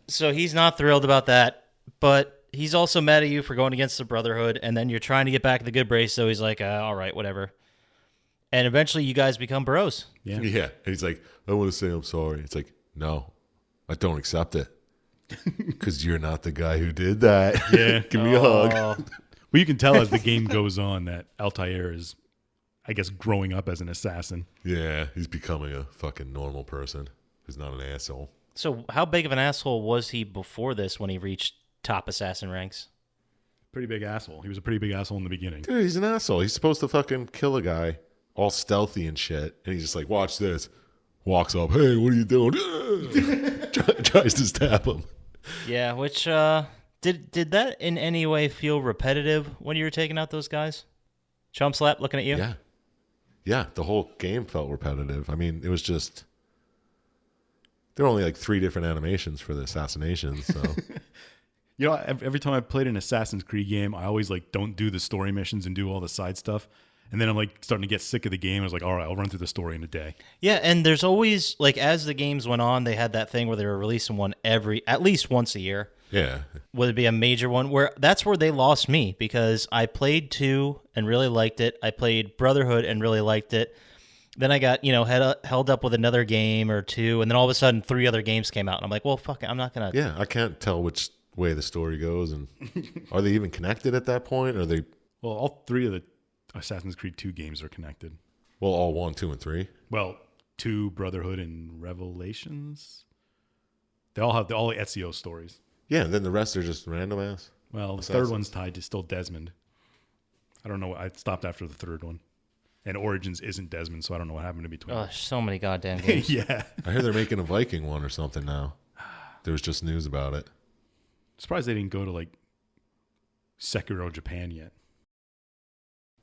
So he's not thrilled about that, but he's also mad at you for going against the Brotherhood, and then you're trying to get back the good grace, so he's like, all right, whatever. And eventually you guys become bros. Yeah. Yeah. And he's like, I want to say I'm sorry. It's like, no, I don't accept it. Because you're not the guy who did that. Yeah. Give me a hug. Well, you can tell as the game goes on that Altair is, I guess, growing up as an assassin. Yeah, he's becoming a fucking normal person who's not an asshole. So how big of an asshole was he before this when he reached top assassin ranks? Pretty big asshole. He was a pretty big asshole in the beginning. Dude, he's an asshole. He's supposed to fucking kill a guy, all stealthy and shit. And he's just like, watch this. Walks up, hey, what are you doing? Tries to stab him. Yeah, which did that in any way feel repetitive when you were taking out those guys? Chump Slap looking at you? Yeah. Yeah, the whole game felt repetitive. I mean, it was just... There were only like 3 different animations for the assassinations, so... You know, every time I played an Assassin's Creed game, I always like don't do the story missions and do all the side stuff. And then I'm like starting to get sick of the game. I was like, all right, I'll run through the story in a day. Yeah, and there's always, like, as the games went on, they had that thing where they were releasing one at least once a year. Yeah. Would it be a major one? That's where they lost me, because I played 2 and really liked it. I played Brotherhood and really liked it. Then I got, held up with another game or 2, and then all of a sudden 3 other games came out. And I'm like, well, fuck it, I'm not going to... Yeah, I can't tell which way the story goes. And are they even connected at that point? Or are they... Well, all 3 of the Assassin's Creed 2 games are connected. Well, all 1, 2, and 3? Well, 2, Brotherhood, and Revelations. They all have all the Ezio stories. Yeah, and then the rest are just random ass. Well, the third one's tied to still Desmond. I don't know. I stopped after the third one. And Origins isn't Desmond, so I don't know what happened in between. Oh, so many goddamn games. Yeah. I hear they're making a Viking one or something now. There was just news about it. Surprised they didn't go to, like, Sekiro Japan yet.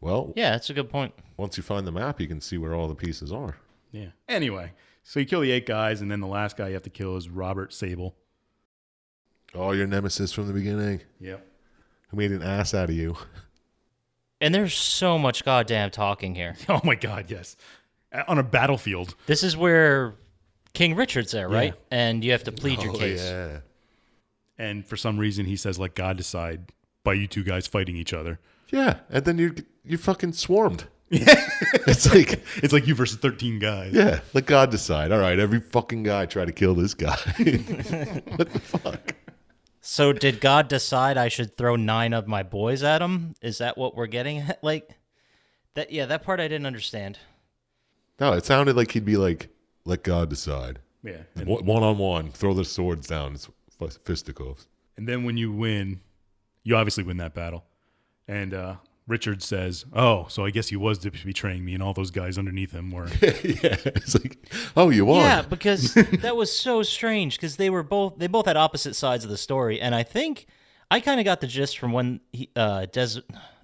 Well, Yeah, that's a good point. once you find the map, you can see where all the pieces are. Yeah. Anyway, so you kill the 8 guys, and then the last guy you have to kill is Robert Sable. Oh, your nemesis from the beginning. Yep. Who made an ass out of you. And there's so much goddamn talking here. Oh, my God, yes. On a battlefield. This is where King Richard's there, right? Yeah. And you have to plead your case. Yeah. And for some reason, he says, let God decide by you 2 guys fighting each other. Yeah, and then you fucking swarmed. Yeah. It's like you versus 13 guys. yeah, let God decide. All right, every fucking guy try to kill this guy. What the fuck? So did God decide I should throw 9 of my boys at him? Is that what we're getting at? Like, that? Yeah, that part I didn't understand. No, it sounded like he'd be like, let God decide. Yeah. One-on-one, throw the swords down. It's fisticuffs. And then when you win, you obviously win that battle. And Richard says, oh, so I guess he was betraying me, and all those guys underneath him were. Yeah, it's like, oh, you won. Yeah, because that was so strange, because they both had opposite sides of the story, and I think I kind of got the gist from when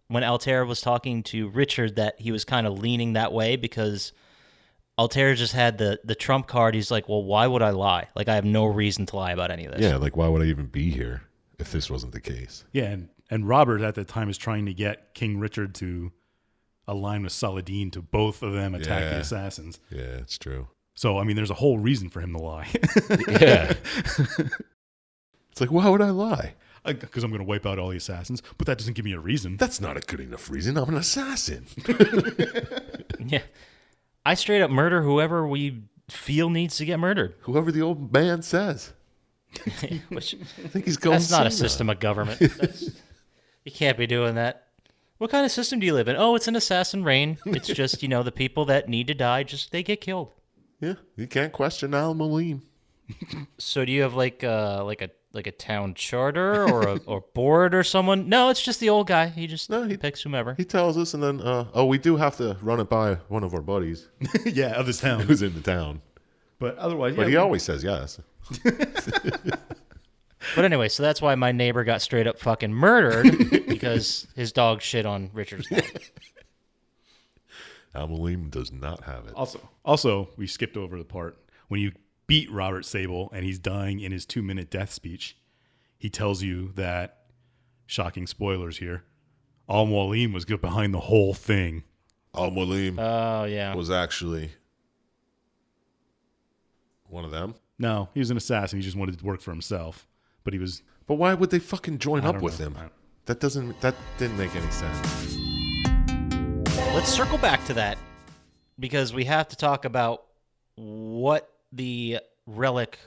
when Altair was talking to Richard that he was kind of leaning that way, because Altair just had the trump card. He's like, well, why would I lie? Like, I have no reason to lie about any of this. Yeah, like, why would I even be here if this wasn't the case? Yeah, and Robert at the time is trying to get King Richard to align with Saladin to both of them attack the assassins. Yeah, it's true. So, I mean, there's a whole reason for him to lie. Yeah. It's like, why would I lie? Because I'm going to wipe out all the assassins, but that doesn't give me a reason. That's not a good enough reason. I'm an assassin. Yeah. I straight up murder whoever we feel needs to get murdered. Whoever the old man says. Which, I think he's going that's not a senile. system of government. You can't be doing that. What kind of system do you live in? Oh, it's an assassin reign. It's just, the people that need to die, they get killed. Yeah, you can't question Al Moline. So do you have like a town charter or a board or someone? No, it's just the old guy. He picks whomever. He tells us, and then, we do have to run it by one of our buddies Yeah, of this town. who's in the town. But otherwise, But he always says yes. But anyway, so that's why my neighbor got straight up fucking murdered because his dog shit on Richard's dog. Al Moline does not have it. Also, we skipped over the part when you beat Robert Sable and he's dying in his 2-minute death speech. He tells you that, shocking spoilers here, Al Mualim was behind the whole thing. Al Moline Oh, yeah. was actually one of them. No, he was an assassin. He just wanted to work for himself. But he was... But why would they fucking join I up don't with know. him? That didn't make any sense. Let's circle back to that. because we have to talk about what the relic,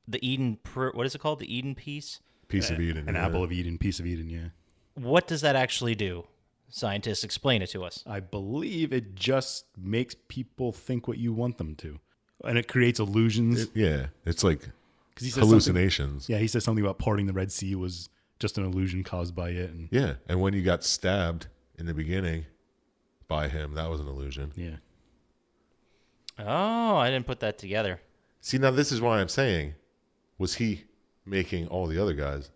what is it called? The Eden piece? Piece of Eden. An yeah. apple of Eden, piece of Eden, yeah. What does that actually do? Scientists, explain it to us. I believe it just makes people think what you want them to. And it creates illusions. Yeah, it's like 'Cause he says hallucinations. Yeah, he says something about parting the Red Sea was just an illusion caused by it. And Yeah, and when you got stabbed in the beginning by him, that was an illusion. yeah. Oh, I didn't put that together. See, now this is why I'm saying, was he making all the other guys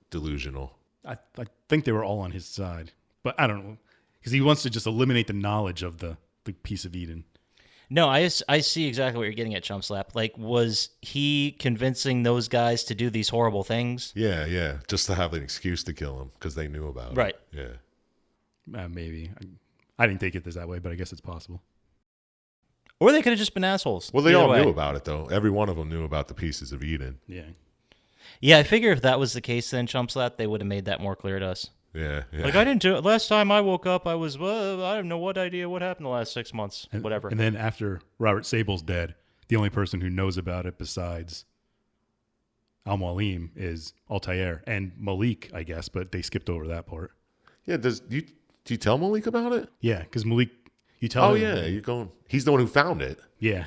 delusional? I think they were all on his side. But I don't know. Because he wants to just eliminate the knowledge of the piece of Eden. No, I see exactly what you're getting at, Chump Slap. Like, was he convincing those guys to do these horrible things? Yeah, just to have an excuse to kill him because they knew about Right. it. Yeah. Maybe. I didn't take it that way, but I guess it's possible. Or they could have just been assholes. Well, they Either all way. knew about it, though. Every one of them knew about the pieces of Eden. Yeah. Yeah, I figure if that was the case, then Chump Slap, they would have made that more clear to us. Yeah. Like, I didn't do it. Last time I woke up, I was, I have no idea what happened the last 6 months. Whatever. And then after Robert Sable's dead, the only person who knows about it besides Al-Mualim is Altair and Malik, I guess, but they skipped over that part. Yeah, do you tell Malik about it? Yeah, because Malik, you tell him. He's the one who found it. Yeah.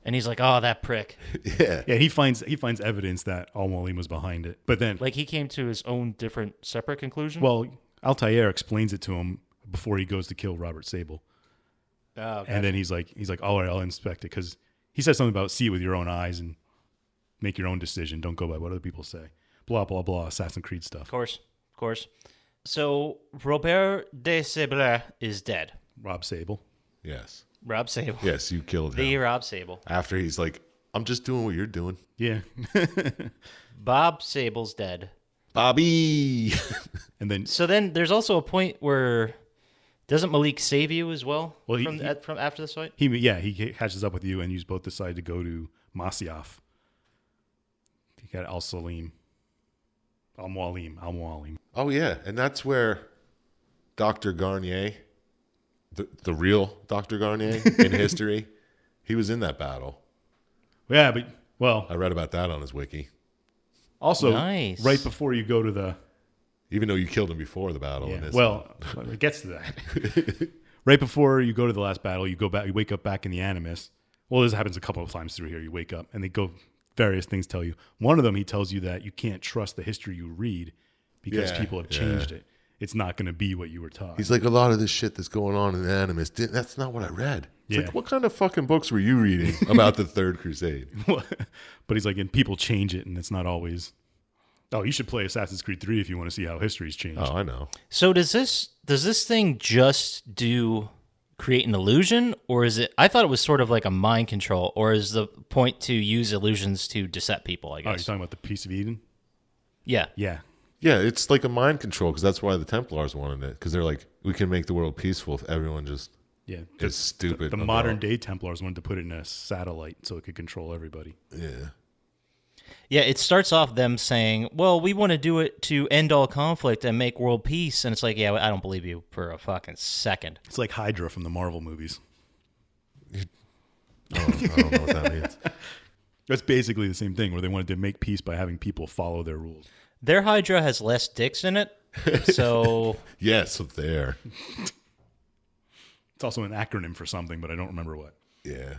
And he's like, oh, that prick. Yeah. Yeah, he finds evidence that Al-Mualim was behind it. But then, Like, he came to his own different, separate conclusion? well, Altair explains it to him before he goes to kill Robert Sable. Oh, okay. And then he's like, all right, I'll inspect it. Because he says something about see it with your own eyes and make your own decision. Don't go by what other people say. Blah, blah, blah, Assassin's Creed stuff. Of course. So, Robert de Sable is dead. Rob Sable. Yes. Rob Sable. Yes, you killed him. The Rob Sable. After he's like, I'm just doing what you're doing. Yeah. Bob Sable's dead. Bobby. And then, So then there's also a point where doesn't Malik save you as well, Well, from after this fight? he catches up with you and you both decide to go to Masyaf. You got Al-Salim. Al-Mualim. Oh, yeah. And that's where Dr. Garnier, the real Dr. Garnier in history, he was in that battle. Yeah, but, well, I read about that on his wiki. also, Nice. right before you go to the... Even though you killed him before the battle. Yeah, in this well, it gets to that. Right before you go to the last battle, you go back. You wake up back in the Animus. Well, this happens a couple of times through here. You wake up, and they go various things tell you. One of them, he tells you that you can't trust the history you read because people have changed it. It's not going to be what you were taught. He's like, a lot of this shit that's going on in the Animus, that's not what I read. It's Yeah. like, what kind of fucking books were you reading about the Third Crusade? But he's like, and people change it, and it's not always. Oh, you should play Assassin's Creed 3 if you want to see how history's changed. Oh, I know. So does this thing just create an illusion, or is it? I thought it was sort of like a mind control, or is the point to use illusions to deceive people? I Oh, you're guess. talking about the Piece of Eden? Yeah. Yeah. Yeah, it's like a mind control because that's why the Templars wanted it. Because they're like, we can make the world peaceful if everyone just Yeah. is stupid. The about- modern day Templars wanted to put it in a satellite so it could control everybody. Yeah. Yeah, it starts off them saying, well, we want to do it to end all conflict and make world peace. And it's like, yeah, I don't believe you for a fucking second. It's like Hydra from the Marvel movies. I don't know what that means. That's basically the same thing where they wanted to make peace by having people follow their rules. Their Hydra has less dicks in it. So Yeah, so there. It's also an acronym for something, but I don't remember what. Yeah.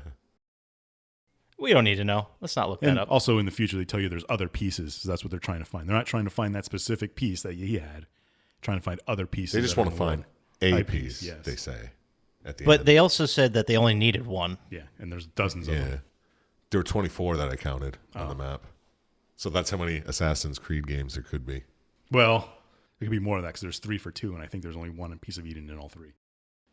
we don't need to know. Let's not look And that up. also in the future, they tell you there's other pieces. So that's what they're trying to find. They're not trying to find that specific piece that he had. Trying to find other pieces. They just that are want to in the find world. a piece, yes. they say, at the But end. they also said that they only needed one. Yeah, and there's dozens of Yeah. them. There were 24 that I counted Oh. on the map. So that's how many Assassin's Creed games there could be. Well, there could be more of that because there's 3 for 2, and I think there's only one Piece of Eden in all 3.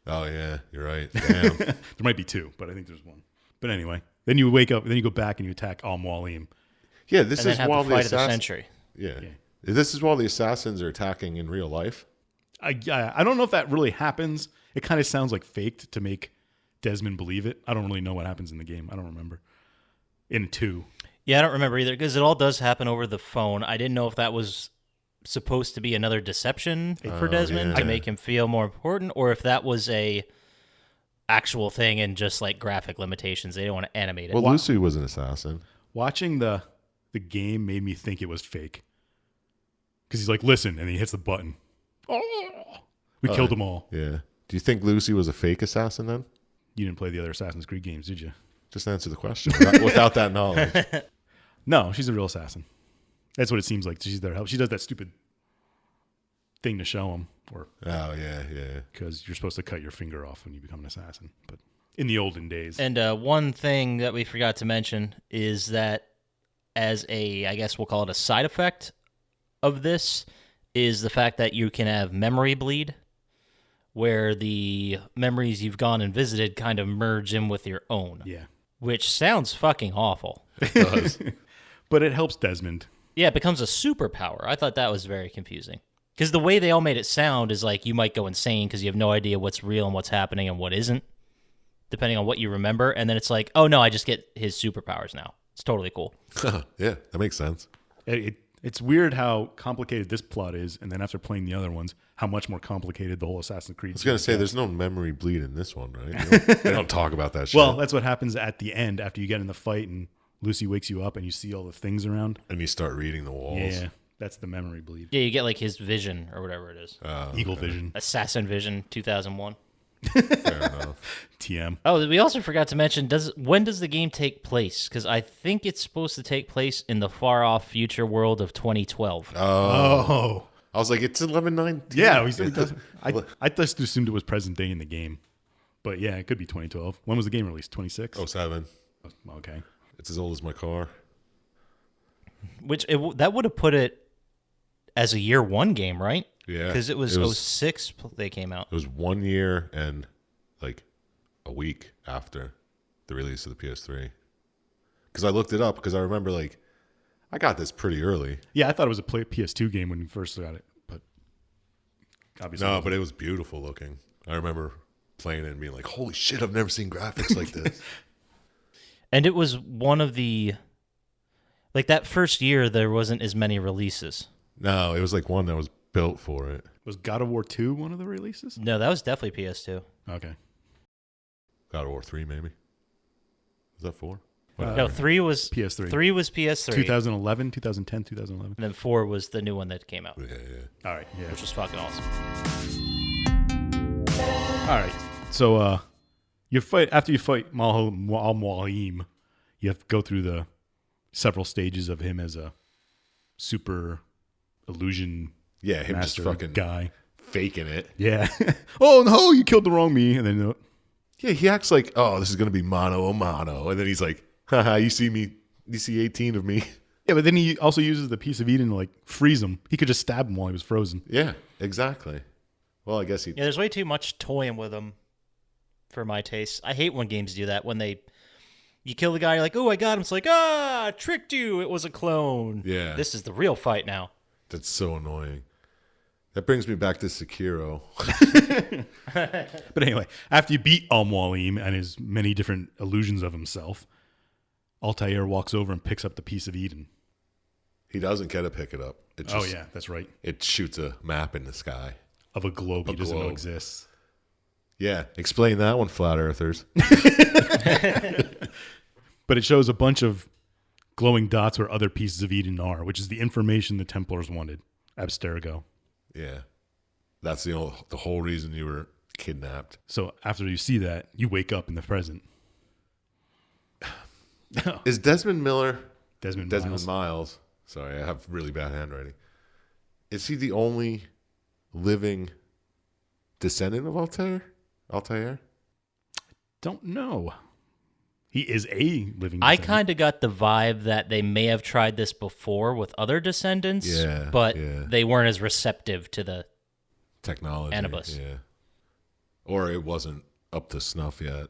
Oh, yeah, you're right. Damn. There might be 2, but I think there's 1. But anyway, then you wake up, then you go back and you attack Al-Mualim. Yeah, this And then is have while the the fight of the assassins. century. Yeah. Yeah. This is while the assassins are attacking in real life. I don't know if that really happens. It kind of sounds like faked to make Desmond believe it. I don't really know what happens in the game. I don't remember. In 2. Yeah, I don't remember either because it all does happen over the phone. I didn't know if that was supposed to be another deception for Desmond yeah. to make him feel more important, or if that was a actual thing and just like graphic limitations. They didn't want to animate it. Well, Lucy was an assassin. Watching the game made me think it was fake. Because he's like, listen, and he hits the button. Oh, we killed them all. Yeah. Do you think Lucy was a fake assassin then? You didn't play the other Assassin's Creed games, did you? Just answer the question without that knowledge. No, she's a real assassin. That's what it seems like. She's there to help. She does that stupid thing to show him, or yeah. because you're supposed to cut your finger off when you become an assassin. But in the olden days, And one thing that we forgot to mention is that as a, I guess we'll call it a side effect of this, is the fact that you can have memory bleed, where the memories you've gone and visited kind of merge in with your own. yeah, Which sounds fucking awful. It does. but it helps Desmond. Yeah, it becomes a superpower. I thought that was very confusing. Because the way they all made it sound is like you might go insane because you have no idea what's real and what's happening and what isn't, depending on what you remember. And then it's like, oh no, I just get his superpowers now. It's totally cool. Yeah, that makes sense. It's weird how complicated this plot is, and then after playing the other ones, how much more complicated the whole Assassin's Creed. I was going to say, there's no memory bleed in this one, right? They don't talk about that shit. Well, that's what happens at the end after you get in the fight and Lucy wakes you up and you see all the things around. And you start reading the walls. Yeah, that's the memory bleed. Yeah, you get like his vision or whatever it is. Eagle vision. Assassin Vision 2001. Fair enough. TM. Oh, we also forgot to mention, when does the game take place? Because I think it's supposed to take place in the far-off future world of 2012. Oh. I was like, it's 11/9. Yeah, I just assumed it was present day in the game. But yeah, it could be 2012. When was the game released? 26? 07. Okay. It's as old as my car. Which, that would have put it as a year one game, right? Yeah. Because it was 06 they came out. It was 1 year and like a week after the release of the PS3. Because I looked it up because I remember like I got this pretty early. Yeah, I thought it was a PS2 game when you first got it, but obviously No, but it was beautiful looking. I remember playing it and being like, holy shit, I've never seen graphics like this. And it was one of the, like that first year, there wasn't as many releases. No, it was like one that was built for it. Was God of War 2 one of the releases? No, that was definitely PS2. Okay. God of War 3, maybe. Was that 4? No, 3 was PS3. 3 was PS3. 2011, 2010, 2011. And then 4 was the new one that came out, Yeah. All right, yeah. which was fucking awesome. All right. So after you fight Al-Mualim, you have to go through the several stages of him as a super illusion Yeah, him just master fucking guy. faking it. Yeah. Oh no, you killed the wrong me, and then Yeah, he acts like, oh, this is going to be mano a mano. And then he's like, haha, you see 18 of me. yeah, but then he also uses the piece of Eden to like freeze him. He could just stab him while he was frozen. Yeah, exactly. Well, I guess he. Yeah, there's way too much toying with them for my taste. I hate when games do that. When you kill the guy, you're like, oh, I got him. It's like, I tricked you. It was a clone. Yeah. This is the real fight now. That's so annoying. That brings me back to Sekiro. But anyway, after you beat Al-Mualim and his many different illusions of himself, Altair walks over and picks up the piece of Eden. He doesn't get to pick it up. It just, Oh yeah, that's right. It shoots a map in the sky. Of a globe he doesn't know globe. exists. Yeah, explain that one, flat earthers. But it shows a bunch of glowing dots where other pieces of Eden are, which is the information the Templars wanted. Abstergo. Yeah, that's the whole reason you were kidnapped. So after you see that, you wake up in the present. Is Desmond Desmond Miles? Sorry, I have really bad handwriting. Is he the only living descendant of Altair? Don't know. He is a living I descendant. kind of got the vibe that they may have tried this before with other descendants, Yeah, but yeah. they weren't as receptive to the Technology. Anubis. Yeah. Or it wasn't up to snuff yet.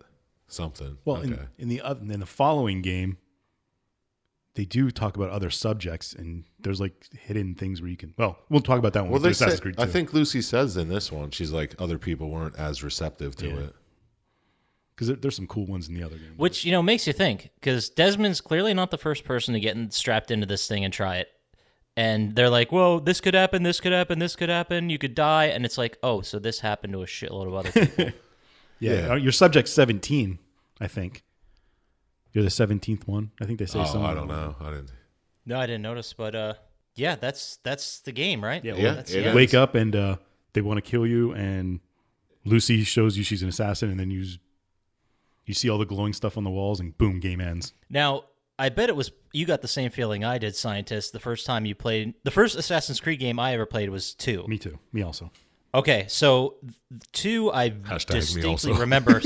Something. Well, okay. in the following game, they do talk about other subjects, and there's like hidden things where you can. Well, we'll talk about that one. Well, With Assassin's Creed 2. I think Lucy says in this one, she's like, other people weren't as receptive to Yeah. it. because there's some cool ones in the other game. Which, makes you think, because Desmond's clearly not the first person to get strapped into this thing and try it. And they're like, whoa, this could happen, this could happen, this could happen, you could die. And it's like, oh, so this happened to a shitload of other people. Yeah. Your subject's 17, I think. You're the 17th one. I think they say something. I don't know. I didn't. No, I didn't notice, but yeah, that's the game, right? Yeah, Yeah, that's, it you is. wake up and they want to kill you, and Lucy shows you she's an assassin, and then you see all the glowing stuff on the walls, and boom, game ends. Now, I bet you got the same feeling I did, Syintist, the first time you played. The first Assassin's Creed game I ever played was 2. Me too. Me also. Okay, so 2 I Hashtag me distinctly also. remember.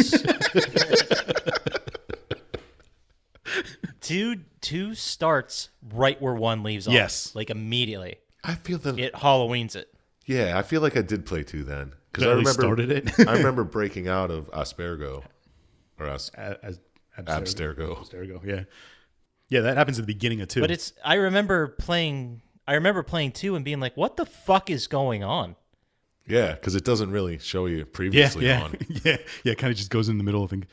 2 starts right where 1 leaves off. Yes. Like immediately. I feel that. It Halloweens it. Yeah, I feel like I did play 2 then because That I at least remember started it. I remember breaking out of Aspergo or Abstergo. Abstergo, yeah. Yeah, that happens at the beginning of 2. But I remember playing 2 and being like, what the fuck is going on? Yeah, because it doesn't really show you previously on. yeah. It kind of just goes in the middle of things.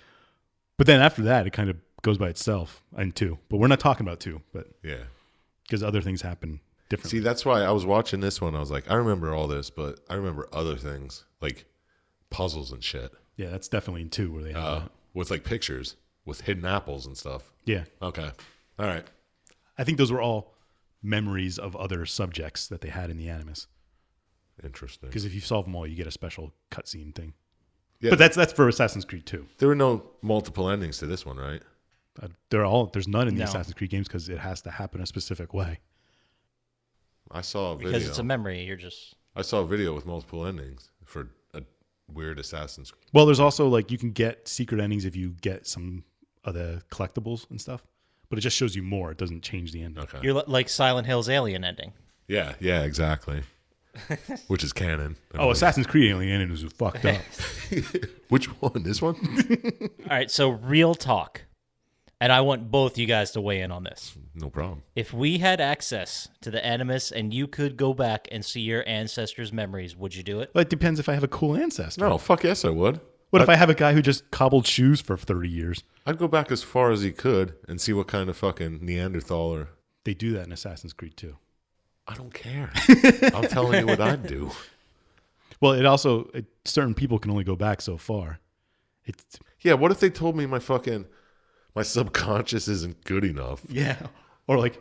But then after that, it kind of goes by itself in 2. But we're not talking about 2, but Yeah. because other things happen differently. See, that's why I was watching this one. I was like, I remember all this, but I remember other things like puzzles and shit Yeah, that's definitely in 2 where they have that. with like pictures with hidden apples and stuff. Yeah. Okay. All right. I think those were all memories of other subjects that they had in the Animus. Interesting. Because if you solve them all, you get a special cutscene thing. Yeah, But that's for Assassin's Creed 2. there were no multiple endings to this one, right? There's none in the No. Assassin's Creed games because it has to happen a specific way. I saw a video. Because it's a memory. You're just... I saw a video with multiple endings for a weird Assassin's Creed. Well, there's also like you can get secret endings if you get some of the collectibles and stuff, but it just shows you more. It doesn't change the ending. Okay. You're like Silent Hill's Alien ending. Yeah, exactly. Which is canon. Oh, Assassin's Creed Alien was fucked up. Which one? This one? All right, so real talk. And I want both you guys to weigh in on this. No problem. If we had access to the Animus and you could go back and see your ancestors' memories, would you do it? Well, it depends if I have a cool ancestor. No, fuck yes, I would. What if I have a guy who just cobbled shoes for 30 years? I'd go back as far as he could and see what kind of fucking Neanderthal or. They do that in Assassin's Creed too. I don't care. I'm telling you what I'd do. Well, certain people can only go back so far. Yeah, what if they told me my subconscious isn't good enough? Yeah. Or like,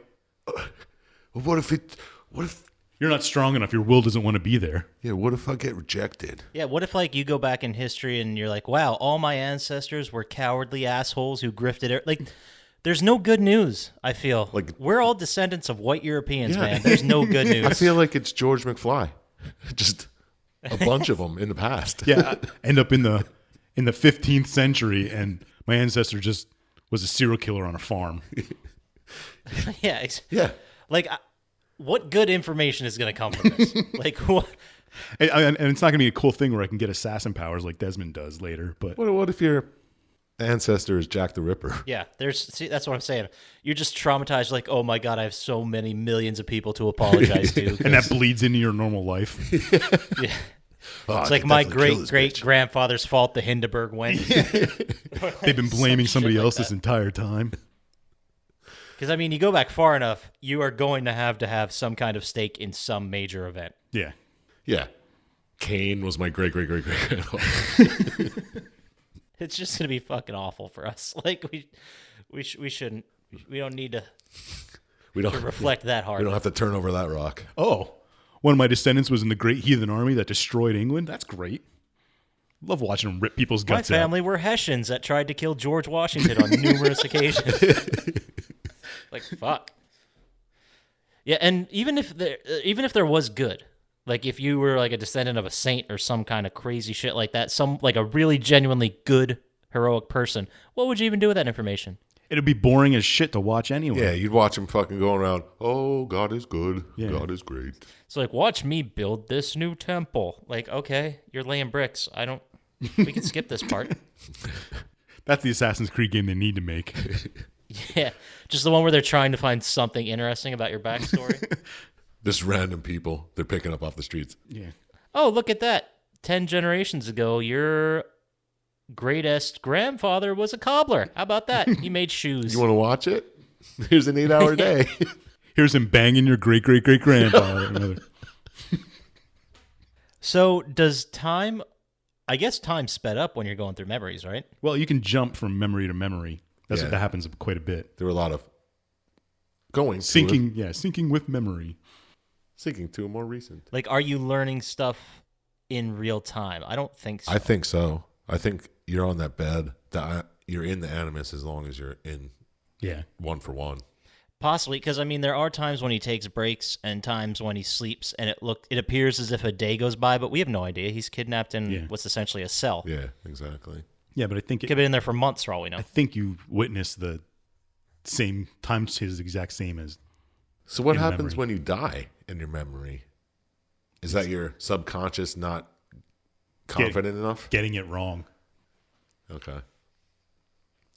What if you're not strong enough. Your will doesn't want to be there. what if I get rejected? Yeah, what if like you go back in history and you're like, wow, all my ancestors were cowardly assholes who grifted it. Like, there's no good news, I feel. Like- we're all descendants of white Europeans, Yeah. man. There's no good news. I feel like it's George McFly. Just a bunch of them in the past. Yeah. I end up in the 15th century, and my ancestor just was a serial killer on a farm. Yeah. Yeah. Like, what good information is going to come from this? Like, what? And it's not going to be a cool thing where I can get assassin powers like Desmond does later. But What if your ancestor is Jack the Ripper? Yeah, see, that's what I'm saying. You're just traumatized, like, oh my God, I have so many millions of people to apologize to. and that bleeds into your normal life. Yeah. Oh, It's I like could my definitely kill this great bitch. grandfather's fault the Hindenburg went. They've been blaming Some somebody shit like else this that. entire time. Because, I mean, you go back far enough, you are going to have some kind of stake in some major event. Yeah. Yeah. Cain was my great grandfather. It's just going to be fucking awful for us. Like, we shouldn't, we don't need to We don't reflect that hard. We don't have to turn over that rock. Oh, one of my descendants was in the Great Heathen Army that destroyed England. That's great. Love watching them rip people's My guts out. family were Hessians that tried to kill George Washington on numerous occasions. Like, fuck. Yeah, and even if there was good, like if you were like a descendant of a saint or some kind of crazy shit like that, some like a really genuinely good heroic person, what would you even do with that information? It'd be boring as shit to watch anyway. Yeah, you'd watch him fucking going around, oh, God is good. Yeah. God is great. It's like, watch me build this new temple. Like, okay, you're laying bricks. We can skip this part. That's the Assassin's Creed game they need to make. Yeah, just the one where they're trying to find something interesting about your backstory. Just random people they're picking up off the streets. Yeah. Oh, look at that. 10 generations ago, your greatest grandfather was a cobbler. How about that? He made shoes. You want to watch it? Here's an 8-hour day. Here's him banging your great-great-great-grandfather. So does time... I guess time sped up when you're going through memories, right? Well, you can jump from memory to memory. That happens quite a bit. There were a lot of syncing with memory. Syncing to a more recent. Like, are you learning stuff in real time? I don't think so. I think so. I think you're on that bed. You're in the animus as long as you're in one for one. Possibly, because, I mean, there are times when he takes breaks and times when he sleeps, and it appears as if a day goes by, but we have no idea. He's kidnapped in what's essentially a cell. Yeah, exactly. Yeah, but I think Could have been in there for months for all we know. I think you witness the same time is exact same as. So what happens when you die in your memory? Is that your subconscious not confident enough? Getting it wrong. Okay.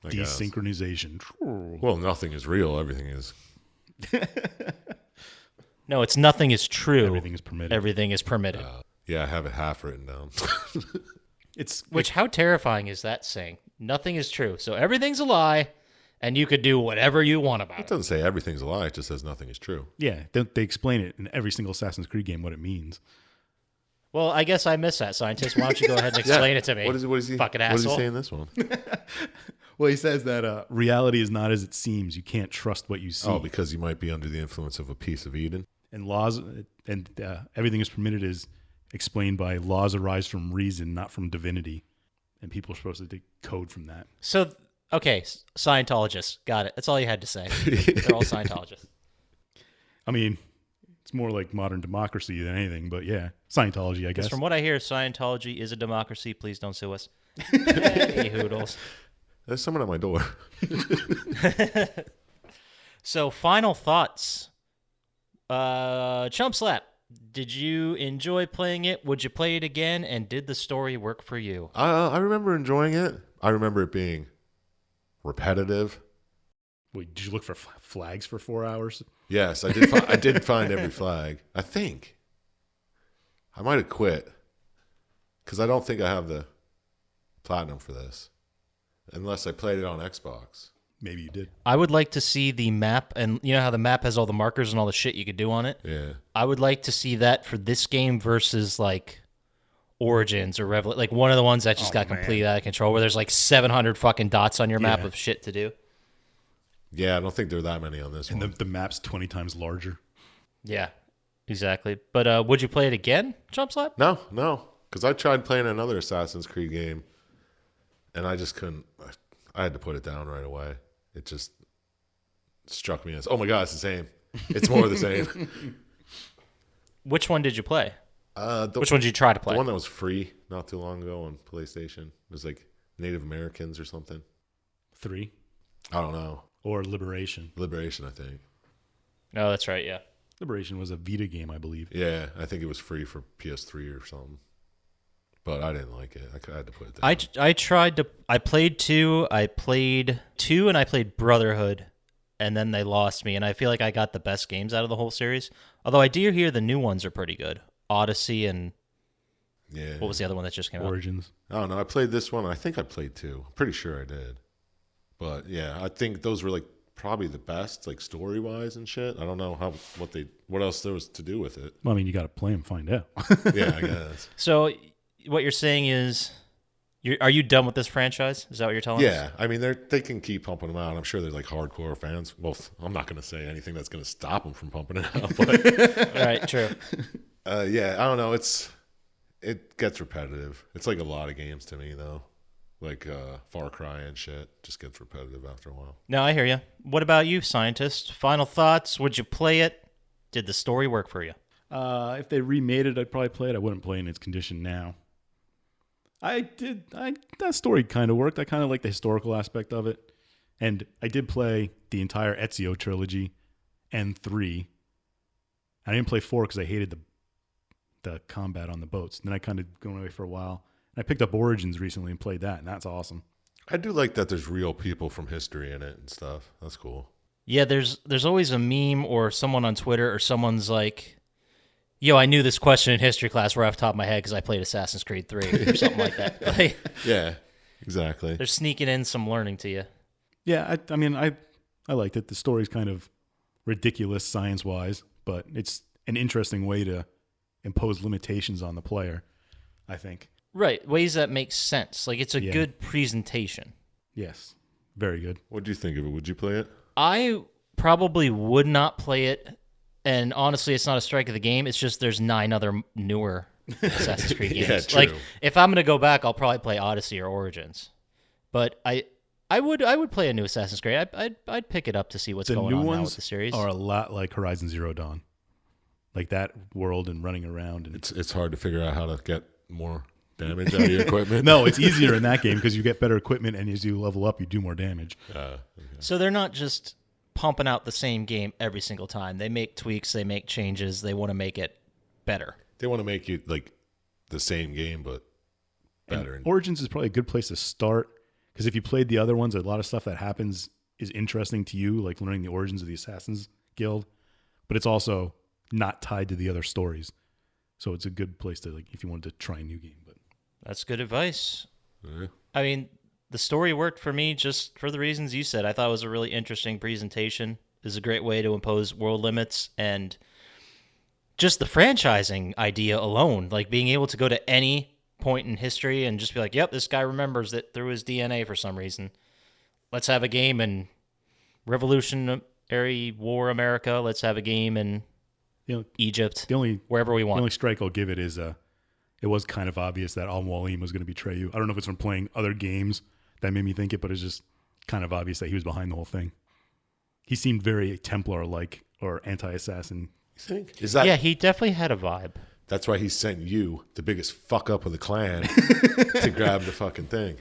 Desynchronization. Well, nothing is real. Everything is. No, it's nothing is true. Everything is permitted. Everything is permitted. Yeah, I have it half written down. How terrifying is that saying? Nothing is true. So everything's a lie, and you could do whatever you want about It doesn't say everything's a lie. It just says nothing is true. Yeah, they explain it in every single Assassin's Creed game what it means. Well, I guess I missed that, Syintist. Why don't you go ahead and explain it to me? What is he? Fucking What does he asshole. say in this one? Well, he says that reality is not as it seems. You can't trust what you see. Oh, because you might be under the influence of a piece of Eden. And laws and everything is permitted is explained by laws arise from reason, not from divinity. And people are supposed to decode from that. So, okay, Scientologists. Got it. That's all you had to say. They're all Scientologists. I mean, it's more like modern democracy than anything, but yeah, Scientology, I guess. From what I hear, Scientology is a democracy. Please don't sue us. Hey, hoodles. There's someone at my door. So, final thoughts. Chump Slap. Did you enjoy playing it? Would you play it again? And did the story work for you? I remember enjoying it. I remember it being repetitive. Wait, did you look for flags for 4 hours? Yes, I did. I did find every flag. I think I might have quit because I don't think I have the platinum for this, unless I played it on Xbox. Maybe you did. I would like to see the map, and you know how the map has all the markers and all the shit you could do on it? Yeah. I would like to see that for this game versus like Origins or Revel, like one of the ones that just got completely out of control, where there's like 700 fucking dots on your map of shit to do. Yeah, I don't think there are that many on this one. And the map's 20 times larger. Yeah, exactly. But would you play it again, Chump Slap? No, because I tried playing another Assassin's Creed game, and I just couldn't. I had to put it down right away. It just struck me as, oh my god, it's the same. It's more of the same. Which one did you play? Which one did you try to play? The one that was free not too long ago on PlayStation. It was like Native Americans or something. 3. I don't know. Or Liberation. Liberation, I think. Oh, that's right, yeah. Liberation was a Vita game, I believe. Yeah, I think it was free for PS3 or something. But I didn't like it. I had to put it down. I tried to. I played 2. I played 2, and I played Brotherhood, and then they lost me. And I feel like I got the best games out of the whole series. Although I do hear the new ones are pretty good. Odyssey and what was the other one that just came out? Origins. I don't know. I played this one. I think I played 2. I'm pretty sure I did. But yeah, I think those were like probably the best, like story wise and shit. I don't know what else there was to do with it. Well, I mean, you got to play and find out. Yeah, I guess. So what you're saying is, are you done with this franchise? Is that what you're telling us? Yeah, I mean they can keep pumping them out. I'm sure they're like hardcore fans. Well, I'm not going to say anything that's going to stop them from pumping it out. But All right, true. yeah, I don't know. It gets repetitive. It's like a lot of games to me though. Like Far Cry and shit just gets repetitive after a while. No, I hear you. What about you, Syintist? Final thoughts? Would you play it? Did the story work for you? If they remade it, I'd probably play it. I wouldn't play in its condition now. That story kind of worked. I kind of like the historical aspect of it. And I did play the entire Ezio trilogy and 3. I didn't play 4 because I hated the combat on the boats. And then I kind of went away for a while. I picked up Origins recently and played that, and that's awesome. I do like that there's real people from history in it and stuff. That's cool. Yeah, there's always a meme or someone on Twitter or someone's like, yo, I knew this question in history class right off the top of my head because I played Assassin's Creed 3 or something like that. Like, Yeah, exactly. they're sneaking in some learning to you. Yeah, I mean, I liked it. The story's kind of ridiculous science-wise, but it's an interesting way to impose limitations on the player, I think. Right, ways that make sense. Like, it's a Yeah. good presentation. Yes, very good. What do you think of it? Would you play it? I probably would not play it, and honestly, it's not a strike of the game. It's just there's 9 other newer Assassin's Creed games. Yeah, true. Like, if I'm going to go back, I'll probably play Odyssey or Origins. But I would play a new Assassin's Creed. I'd pick it up to see what's The going new on now ones with the series. are a lot like Horizon Zero Dawn, like that world and running around. And It's hard to figure out how to get more damage out of your equipment. no, it's easier in that game because you get better equipment, and as you level up, you do more damage. Okay. So they're not just pumping out the same game every single time. They make tweaks, they make changes, they want to make it better. They want to make you like the same game, but better. And Origins is probably a good place to start because if you played the other ones, a lot of stuff that happens is interesting to you, like learning the origins of the Assassin's Guild, but it's also not tied to the other stories. So it's a good place to, like, if you wanted to try a new game. But That's good advice. Yeah. I mean, the story worked for me just for the reasons you said. I thought it was a really interesting presentation. It was a great way to impose world limits, and just the franchising idea alone, like being able to go to any point in history and just be like, yep, this guy remembers it through his DNA for some reason. Let's have a game in Revolutionary War America. Let's have a game in Egypt, wherever we the want. only strike I'll give it is it was kind of obvious that Al-Mualim was going to betray you. I don't know if it's from playing other games that made me think it, but it's just kind of obvious that he was behind the whole thing. He seemed very Templar-like or anti-assassin. You think? Is that? Yeah, he definitely had a vibe. That's why he sent you, the biggest fuck up of the clan, to grab the fucking thing.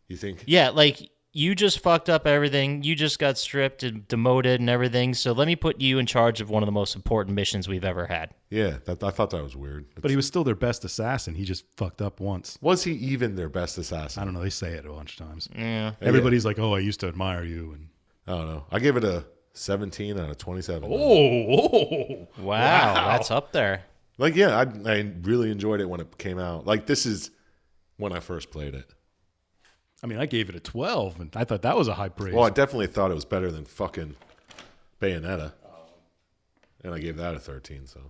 You think? Yeah, like, you just fucked up everything. You just got stripped and demoted and everything. So let me put you in charge of one of the most important missions we've ever had. Yeah, I thought that was weird. But he was still their best assassin. He just fucked up once. Was he even their best assassin? I don't know. They say it a bunch of times. Yeah. Everybody's like, oh, I used to admire you. And I don't know. I give it a 17 out of 27. Wow, that's up there. Like, yeah, I really enjoyed it when it came out. Like, this is when I first played it. I mean, I gave it a 12, and I thought that was a high praise. Well, I definitely thought it was better than fucking Bayonetta. And I gave that a 13, so.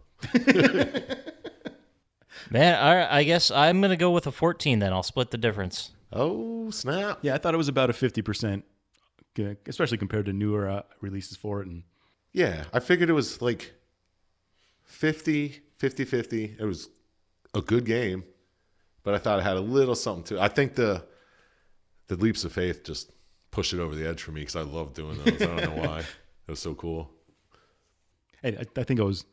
Man, I guess I'm going to go with a 14 then. I'll split the difference. Oh, snap. Yeah, I thought it was about a 50%, especially compared to newer releases for it. And Yeah, I figured it was like 50. It was a good game, but I thought it had a little something to it. I think the leaps of faith just pushed it over the edge for me because I love doing those. I don't know why. It was so cool. And I think I was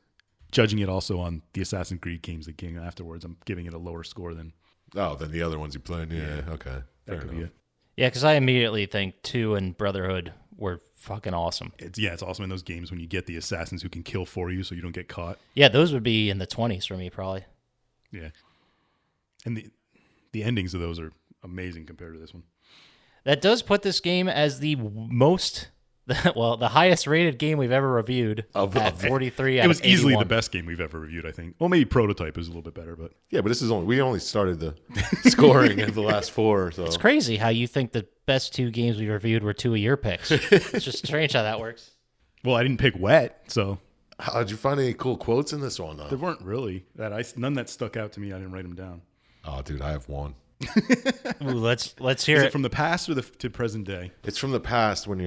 judging it also on the Assassin's Creed games that came afterwards. I'm giving it a lower score than than the other ones you played. Yeah, okay. that could be it. Yeah, because I immediately think 2 and Brotherhood were fucking awesome. It's awesome in those games when you get the assassins who can kill for you so you don't get caught. Yeah, those would be in the 20s for me, probably. Yeah. And the endings of those are amazing compared to this one. That does put this game as the most, the highest rated game we've ever reviewed at 43 out of 81. It was easily the best game we've ever reviewed, I think. Well, maybe Prototype is a little bit better, but Yeah, but we only started the scoring in the last 4. So It's crazy how you think the best 2 games we reviewed were 2 of your picks. It's just strange how that works. well, I didn't pick Wet, so did you find any cool quotes in this one? there weren't really none that stuck out to me. I didn't write them down. Oh, dude, I have one. Ooh, let's hear Is it. it from the past or to present day? It's from the past when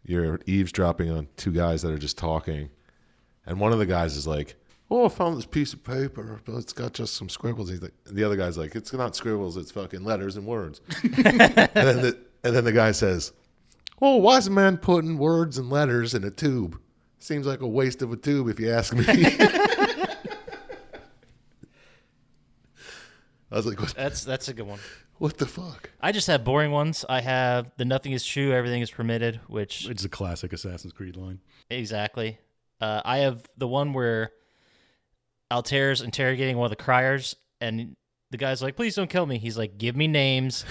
you're eavesdropping on 2 guys that are just talking, and one of the guys is like, "Oh, I found this piece of paper, but it's got just some scribbles." He's like, the other guy's like, "It's not scribbles, it's fucking letters and words." and then the guy says, "Oh, why is a man putting words and letters in a tube? Seems like a waste of a tube, if you ask me." I was like, That's a good one. what the fuck? I just have boring ones. I have the nothing is true, everything is permitted, which It's a classic Assassin's Creed line. exactly. I have the one where Altair's interrogating one of the criers, and the guy's like, "Please don't kill me." He's like, "Give me names,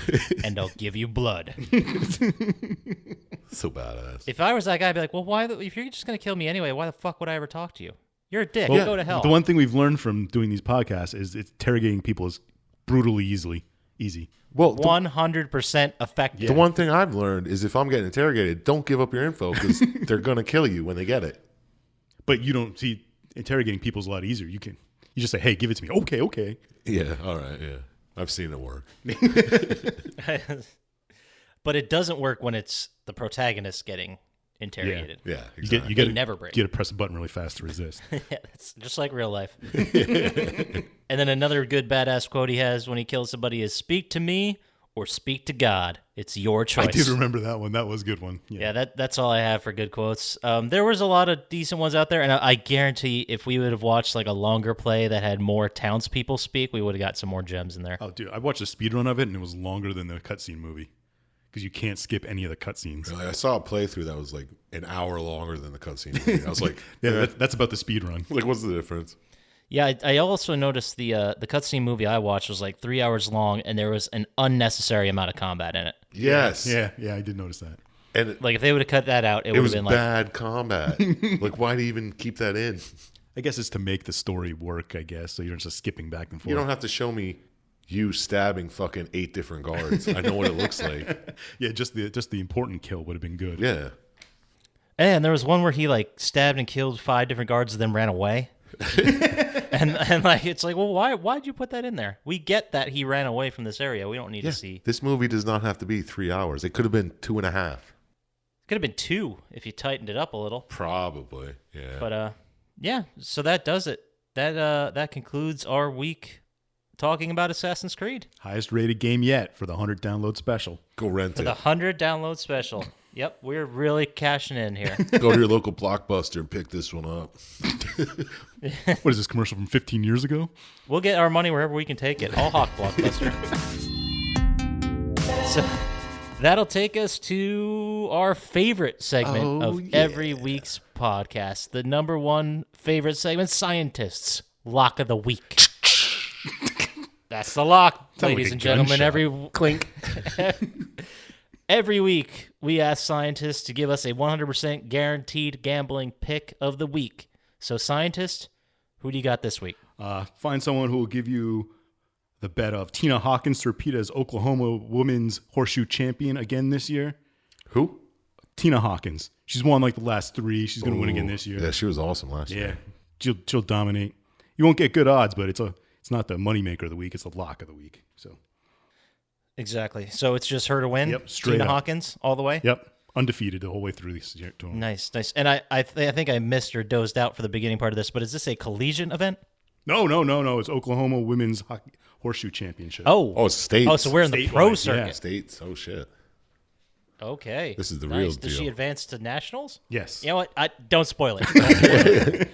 and I'll give you blood." So badass. If I was that guy, I'd be like, "Well, if you're just gonna kill me anyway, why the fuck would I ever talk to you? You're a dick. Well, Go to hell." The one thing we've learned from doing these podcasts is interrogating people is brutally easy. Well, 100% effective. the one thing I've learned is if I'm getting interrogated, don't give up your info because they're going to kill you when they get it. But you don't see interrogating people is a lot easier. You You just say, "Hey, give it to me." Okay. Yeah, all right, yeah. I've seen it work. But it doesn't work when it's the protagonist getting interrogated. Yeah, You exactly. get, you They never break. You got to press a button really fast to resist. Yeah, it's just like real life. And then another good badass quote he has when he kills somebody is, "Speak to me or speak to God. It's your choice." I did remember that one. That was a good one. Yeah, that's all I have for good quotes. There was a lot of decent ones out there, and I guarantee if we would have watched like a longer play that had more townspeople speak, we would have got some more gems in there. Oh, dude, I watched a speed run of it, and it was longer than the cutscene movie because you can't skip any of the cutscenes. Really, I saw a playthrough that was like an hour longer than the cutscene movie. I was like, Yeah, that's about the speed run. like, what's the difference? Yeah, I also noticed the cutscene movie I watched was like 3 hours long, and there was an unnecessary amount of combat in it. Yes. Yeah, I did notice that. And Like if they would have cut that out, it it would have was been like, bad combat. Like, why do you even keep that in? I guess it's to make the story work, I guess, so you're just skipping back and forth. You don't have to show me you stabbing fucking 8 different guards. I know what it looks like. Yeah, just the important kill would have been good. Yeah. and there was one where he like stabbed and killed 5 different guards and then ran away. and like it's like, well, why'd you put that in there? We get that he ran away from this area. We don't need to see. This movie does not have to be 3 hours. It could have been 2.5. Could have been 2 if you tightened it up a little. Probably. Yeah. But yeah. So that does it. That concludes our week talking about Assassin's Creed Highest rated game yet for the 100 download special. Go rent for it. the 100 download special. Yep, we're really cashing in here. Go to your local Blockbuster and pick this one up. What is this commercial from 15 years ago? We'll get our money wherever we can take it. All hawk Blockbuster. So that'll take us to our favorite segment of every week's podcast. The number one favorite segment, Syintists. Lock of the week. That's the lock, Sound ladies like a and gentlemen. gunshot. Clink. Every week, we ask scientists to give us a 100% guaranteed gambling pick of the week. So, scientist, who do you got this week? Find someone who will give you the bet of Tina Hawkins to repeat as Oklahoma Women's Horseshoe Champion again this year. Who? Tina Hawkins. She's won like the last 3. She's going to win again this year. Yeah, she was awesome last Yeah, year. she'll dominate. You won't get good odds, but it's not the moneymaker of the week. It's the lock of the week. So, Exactly. So, it's just her to win? Yep, straight Tina up. Hawkins, all the way? yep, undefeated the whole way through this year. Nice. And I think I missed or dozed out for the beginning part of this, but is this a collegiate event? No. It's Oklahoma Women's Horseshoe Championship. Oh, states. Oh, so we're in the Statewide, pro yeah. circuit. States. Oh, shit. Okay. This is the nice. real Does she deal. advance to nationals? Yes. You know what? Don't spoil it.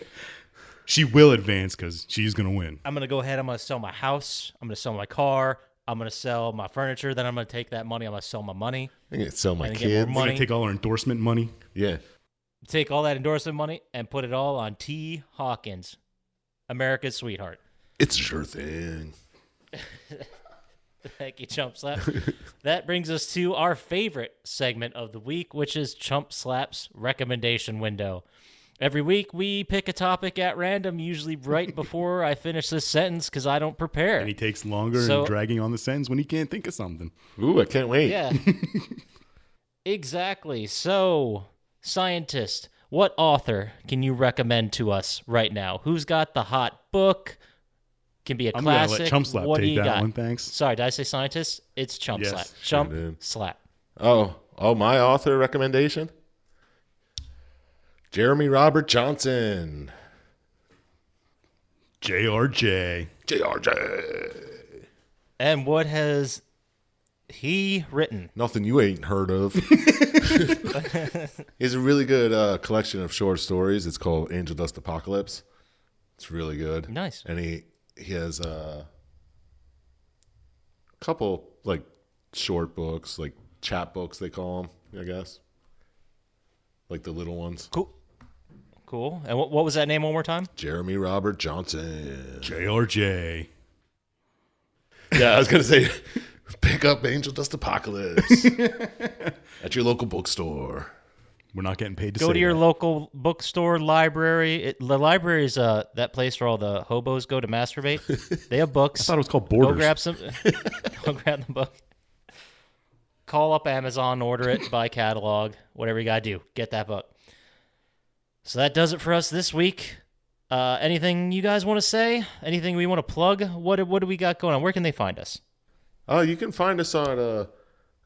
She will advance because she's going to win. I'm going to go ahead. I'm going to sell my house. I'm going to sell my car. I'm going to sell my furniture. Then I'm going to take that money. I'm going to sell my money. I'm going to sell my And get more kids. We're money. going to take all our endorsement money. Yeah. Take all that endorsement money and put it all on T. Hawkins, America's sweetheart. It's a sure thing. Thank you, Chump Slap. That brings us to our favorite segment of the week, which is Chump Slap's recommendation window. Every week, we pick a topic at random, usually right before I finish this sentence because I don't prepare. And he takes longer So- and dragging on the sentence when he can't think of something. Ooh, I can't wait. Yeah. Exactly. So, scientist, what author can you recommend to us right now? Who's got the hot book? Can be a I'm going to classic. let Chump Slap What do take you that got? one, thanks. Sorry, did I say scientist? It's Chump Yes, Slap. sure Chump did. Slap. Oh, my author recommendation? Jeremy Robert Johnson. JRJ. JRJ. And what has he written? Nothing you ain't heard of. He has a really good collection of short stories. It's called Angel Dust Apocalypse. It's really good. Nice. And he has a couple like short books, like chapbooks they call them, I guess. Like the little ones. Cool. And what was that name one more time? Jeremy Robert Johnson. JRJ. Yeah, I was going to say, pick up Angel Dust Apocalypse at your local bookstore. We're not getting paid to Go say to your that. local bookstore, library. The library is that place where all the hobos go to masturbate. They have books. I thought it was called Go Borders. grab some. Go grab the book. Call up Amazon, order it, buy catalog, whatever you gotta do. Get that book. So that does it for us this week. Anything you guys want to say? Anything we want to plug? What do we got going on? Where can they find us? You can find us on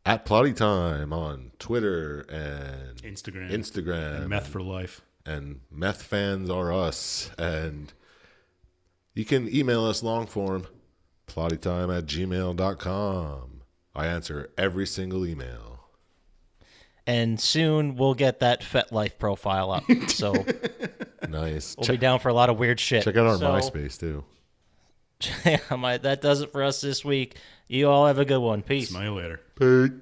at Plotty Time on Twitter and Instagram. And Meth for Life. And Meth Fans Are Us. And you can email us long form, plottytime@gmail.com. I answer every single email. And soon we'll get that FetLife profile up. So nice. We'll be down for a lot of weird shit. Check out our MySpace too. That does it for us this week. You all have a good one. Peace. Smile later. Peace.